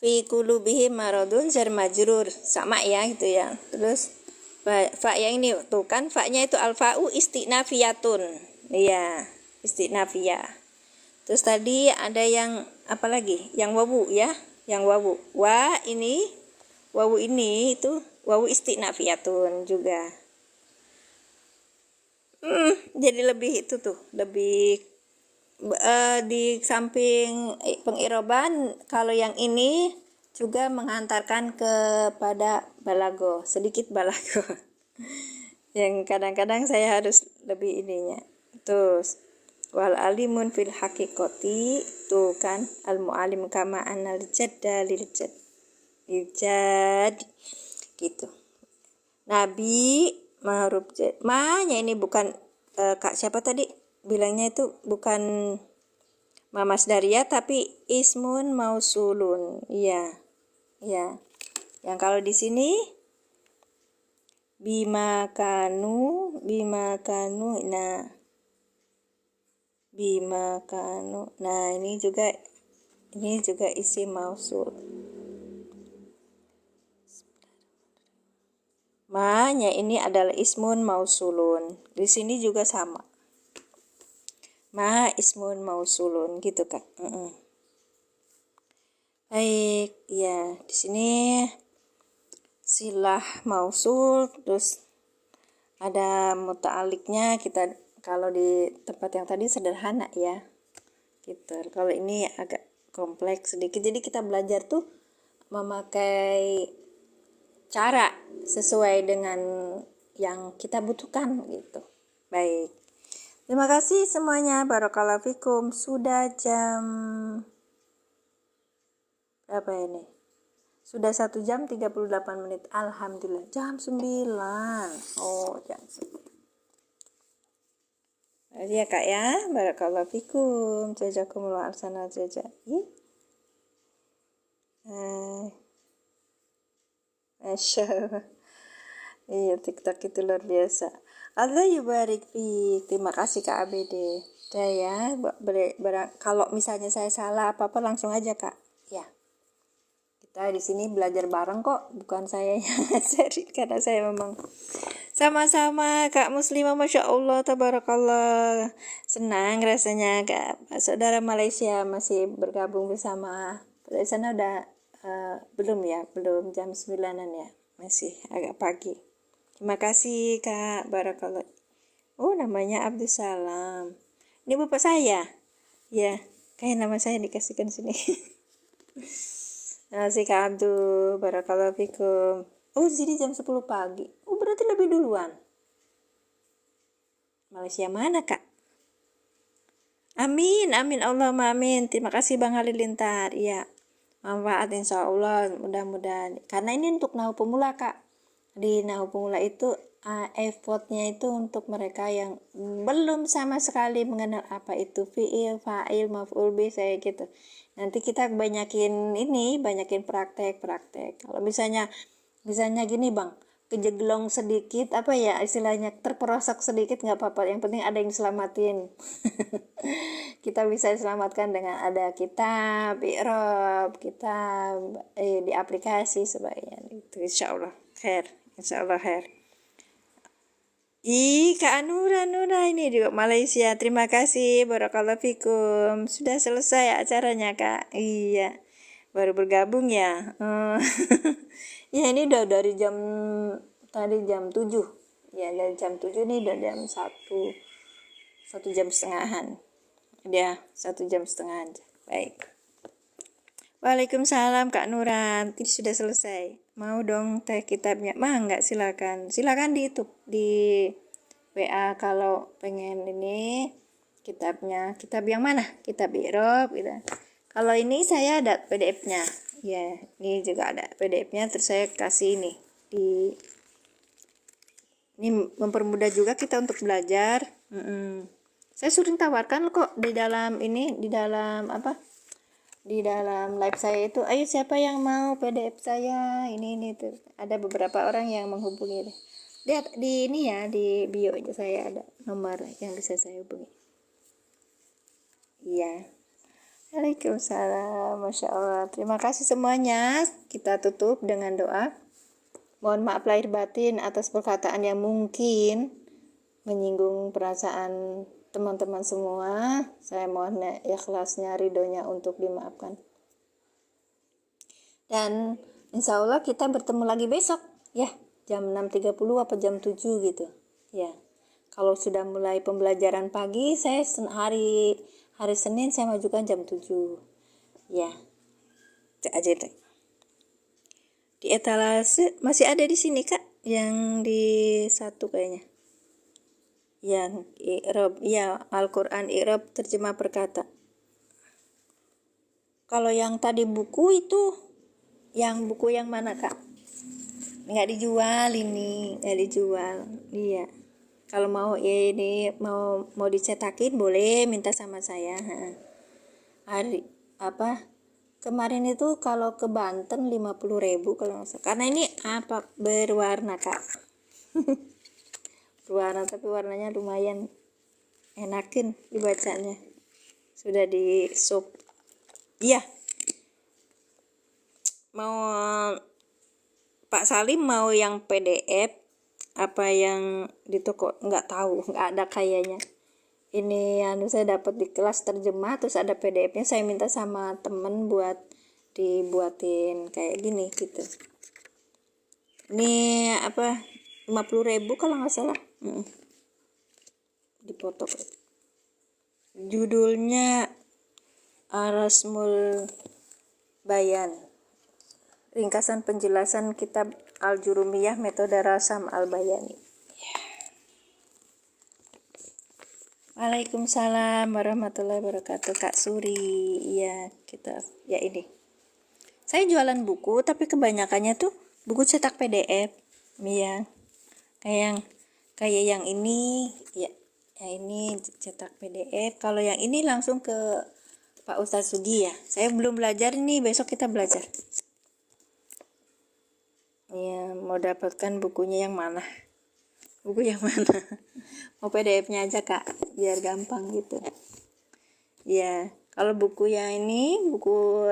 Speaker 1: Fi qulubihim maradun jar majrur sama ya gitu ya. Terus fa yang ini tuh kan fa-nya itu alfa'u istinafiyatun. Iya, istinafiyah. Terus tadi ada yang apa lagi? Yang wawu ya, yang wawu. Wawu ini itu wawu istinafiyatun juga. Jadi lebih itu tuh, lebih di samping pengiroban kalau yang ini juga menghantarkan kepada balago, sedikit balago yang kadang-kadang saya harus lebih ininya. Terus wal alimun fil haqiqati tuh kan al muallim kama anal jadda lil jad gitu. Nabi ma'ruf ma-nya ini bukan Kak siapa tadi bilangnya itu bukan Mamas Daria tapi ismun mausulun. Iya. Ya. Yang kalau di sini bima kanu nah bima kanu. Nah, ini juga isim mausul. Ma-nya ini adalah ismun mausulun. Di sini juga sama. Ma ismun mausulun gitu Kak. Baik, ya di sini silah mausul, terus ada muta'aliknya. Kita kalau di tempat yang tadi sederhana ya, gitu. Kalau ini agak kompleks sedikit, jadi kita belajar tuh memakai cara sesuai dengan yang kita butuhkan gitu. Baik. Terima kasih semuanya. Barakallahu fikum. Sudah jam berapa ini? Sudah 1 jam 38 menit. Alhamdulillah. Jam 9. Oh, jam 9. Jadi ya Kak ya. Barakallahu fikum. Jazakumullah ahsanal jazaa. Masya Allah. Iya, TikTok itu luar biasa. Allah yubarik fiik. Terima kasih Kak ABD. Udah ya, kalau misalnya saya salah apa-apa langsung aja Kak. Ya. Kita di sini belajar bareng kok, bukan saya yang ngajarin karena saya memang sama-sama Kak Muslimah, Masya Allah, Tabarakallah. Senang rasanya Kak. Saudara Malaysia masih bergabung bersama. Dari sana udah belum jam 9-an ya. Masih agak pagi. Terima kasih Kak, Barakallah. Oh, namanya Abdul Salam. Ini bapak saya. Ya, kayak nama saya dikasihkan sini. Terima kasih Kak Abdul, Barakallah fikum. Oh, jadi jam 10 pagi. Oh, berarti lebih duluan. Malaysia mana kak? Amin, amin, Allahumma amin. Terima kasih Bang Halilintar. Iya, manfaat insya Allah, mudah-mudahan. Karena ini untuk nahu pemula kak. Di nahu pemula itu effortnya itu untuk mereka yang belum sama sekali mengenal apa itu fi'il, fa'il, maf'ul bih, saya gitu. Nanti kita banyakin praktek. Kalau misalnya gini bang, kejeglong sedikit, apa ya istilahnya, terperosok sedikit nggak apa-apa, yang penting ada yang selamatin. Kita bisa selamatkan dengan ada kitab, i'rab, kitab di aplikasi sebaiknya itu, insya Allah khair. Kak Nura ini juga Malaysia. Terima kasih, barakallahu fikum. Sudah selesai acaranya kak. Iya, baru bergabung ya. Ya ini udah dari tadi jam 7. Ya dari jam 7 nih udah jam 1 jam setengahan. Ya 1 jam setengah aja. Baik. Waalaikumsalam Kak Nuran. Ini sudah selesai. Mau dong teh kitabnya? Mah enggak, silakan di YouTube, di WA kalau pengen ini kitabnya. Kitab yang mana? Kitab i'rab gitu. Kalau ini saya ada PDF-nya. Ya, ini juga ada PDF-nya, terus saya kasih ini mempermudah juga kita untuk belajar. Saya sering tawarkan kok di dalam live saya itu, ayo siapa yang mau PDF saya ini tuh. Ada beberapa orang yang menghubungi. Lihat di ini ya, di bio saya ada nomor yang bisa saya hubungi. Iya. Waalaikumsalam. Masya Allah. Terima kasih semuanya. Kita tutup dengan doa. Mohon maaf lahir batin atas perkataan yang mungkin menyinggung perasaan teman-teman semua. Saya mohon ikhlasnya, ridhonya untuk dimaafkan. Dan insya Allah kita bertemu lagi besok ya, jam 6.30 apa jam 7 gitu ya. Kalau sudah mulai pembelajaran pagi, saya hari Senin saya majukan jam 7 ya. Cek aja deh. Di etalase masih ada di sini kak, yang di 1 kayaknya, yang i'rab ya, Al-Quran i'rab terjemah perkata. Kalau yang tadi buku itu, yang buku yang mana kak? Nggak dijual, ini nggak dijual. Iya, kalau mau ini mau dicetakin boleh minta sama saya. Hari kemarin itu kalau ke Banten 50.000 kalau nggak salah. Karena ini berwarna kak. Berwarna, tapi warnanya lumayan enakin dibacanya. Sudah di shop. Iya. Mau Pak Salim mau yang PDF apa yang di toko, nggak tahu, nggak ada kayaknya. Ini saya dapat di kelas terjemah, terus ada PDF-nya, saya minta sama temen buat dibuatin kayak gini gitu. Ini 50.000 kalau nggak salah. Dipoto. Judulnya Arasmul Bayan, ringkasan penjelasan kitab Al-Jurumiyah metode Rasam Al-Bayani. Waalaikumsalam warahmatullahi wabarakatuh Kak Suri. Iya, kita ya ini. Saya jualan buku tapi kebanyakannya tuh buku cetak PDF. Iya. Kayak yang ini ya. Ya ini cetak PDF. Kalau yang ini langsung ke Pak Ustadz Sugi ya. Saya belum belajar nih, besok kita belajar. Ya, mau dapatkan bukunya yang mana? Buku yang mana? Mau PDF-nya aja kak, biar gampang gitu. Ya, kalau buku yang ini, buku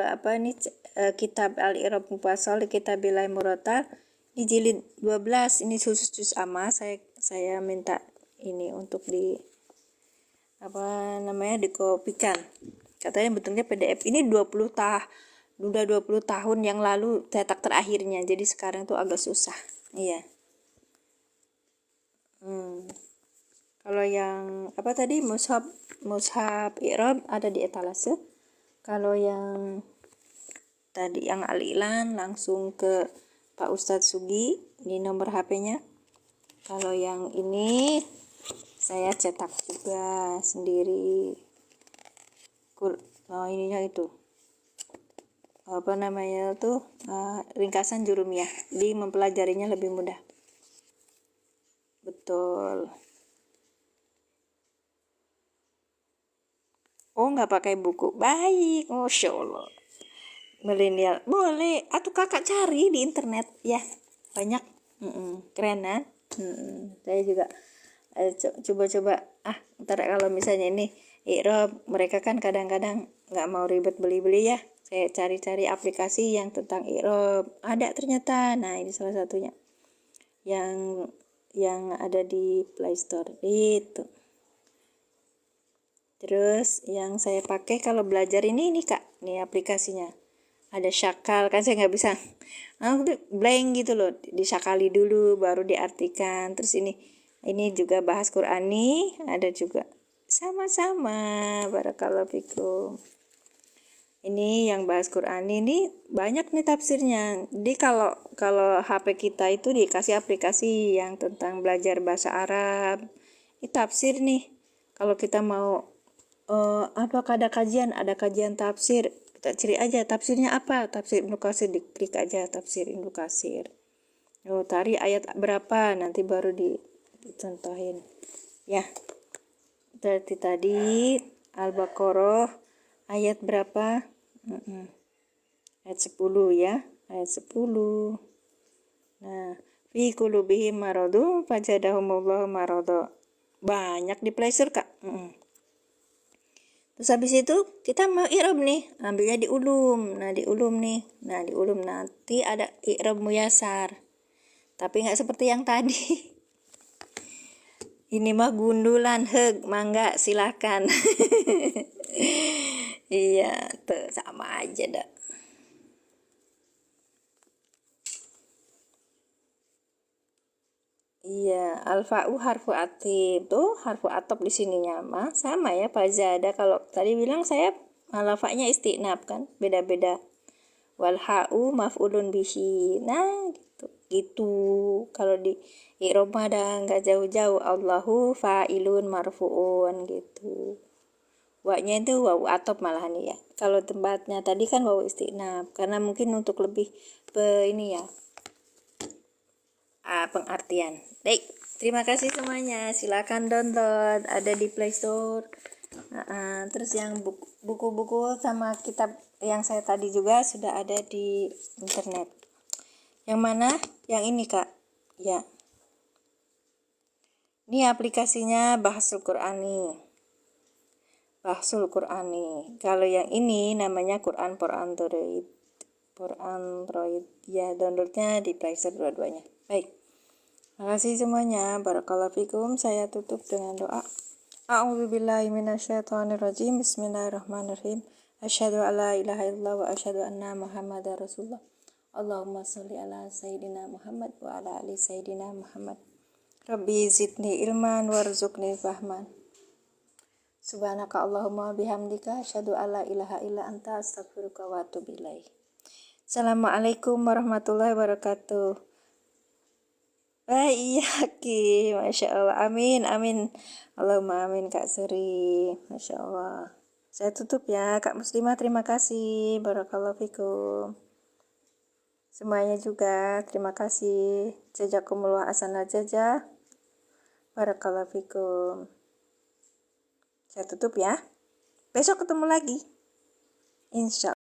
Speaker 1: kitab Al-I'rab Mufassal, kitab Bilal Murattal, ini jilid 12, ini khusus juz amma. Saya minta ini untuk dikopikan. Katanya bentuknya PDF. Ini 20 tahun yang lalu cetak terakhirnya, jadi sekarang tuh agak susah. Iya. Kalau yang mushaf i'rab ada di etalase. Kalau yang tadi yang Al-Ilan langsung ke Pak Ustadz Sugi, ini nomor HP-nya. Kalau yang ini saya cetak juga sendiri. Ininya itu apa namanya tuh, ringkasan jurumiyah, jadi mempelajarinya lebih mudah. Betul. Oh, nggak pakai buku, baik, masya Allah. Milenial boleh, atau kakak cari di internet ya, banyak. Keren kan? Saya juga coba-coba ntar kalau misalnya ini i'rab, mereka kan kadang-kadang nggak mau ribet beli-beli ya, saya cari-cari aplikasi yang tentang i'rab, ada ternyata. Nah, ini salah satunya yang ada di Play Store itu. Terus yang saya pakai kalau belajar ini Kak, nih aplikasinya ada syakal, kan saya nggak bisa blank gitu loh, disyakali dulu baru diartikan. Terus ini juga bahas Qur'ani, ada juga sama-sama. Barakallahu fikum. Ini yang bahas Qur'ani ini banyak nih tafsirnya. Jadi kalau HP kita itu dikasih aplikasi yang tentang belajar bahasa Arab, ini tafsir nih. Kalau kita mau apakah ada kajian tafsir, kita cari aja tafsirnya apa, tafsir Ibnu Katsir, diklik aja tafsir Ibnu Katsir. Tari ayat berapa, nanti baru dicontohin ya. Berarti tadi Al-Baqarah ayat berapa? Ayat 10 ya, ayat 10. Nah, fi qulubihim maradun fazadahumullahu marada. Banyak di Play Store Kak. Terus habis itu kita mau i'rab nih, ambilnya di ulum. Nah, di ulum nih. Nah, di ulum nanti ada i'rab muyasar. Tapi nggak seperti yang tadi. Ini mah gundulan, mangga silakan. Iya, tuh sama aja dah. Iya, alfa'u harfu atib, tuh harfu atop di sininya mah sama ya Pak Zada. Kalau tadi bilang saya lafa'nya istinab kan, beda-beda. Wal ha'u maf'ulun bihi. Nah, gitu. Kalau di i'rab ada nggak jauh-jauh, Allahu fa'ilun marfu'un gitu. Wa-nya itu wawu atop malahan ya. Kalau tempatnya tadi kan wawu istinab, karena mungkin untuk lebih ini ya, pengertian. Baik, terima kasih semuanya. Silakan download, ada di Play Store. Terus yang buku-buku sama kitab yang saya tadi juga sudah ada di internet. Yang mana? Yang ini Kak. Ya. Ini aplikasinya Bahsul Qur'ani. Bahsul Qur'ani. Kalau yang ini namanya Quran for Android. For Android. Ya, downloadnya di Play Store dua-duanya. Baik. Terima kasih semuanya. Barakallahu fikum. Saya tutup dengan doa. A'udzubillahi minasyaitonirrajim. Bismillahirrahmanirrahim. Asyhadu an la ilaha illallah wa asyhadu anna Muhammadar Rasulullah. Allahumma sholli ala sayyidina Muhammad wa ala ali sayyidina Muhammad. Rabbi zidni ilman warzuqni fahman. Subhanaka Allahumma bihamdika asyhadu an la ilaha illa anta astaghfiruka wa atubu ilaik. Assalamualaikum warahmatullahi wabarakatuh. Iya Ki, Masya Allah, amin, amin. Allahumma amin Kak Suri, Masya Allah. Saya tutup ya Kak Muslimah, terima kasih. Barakallahu fikum. Semuanya juga, terima kasih. Jazakumullah ahsanal jazaa. Barakallahu fikum. Saya tutup ya. Besok ketemu lagi. Insya Allah.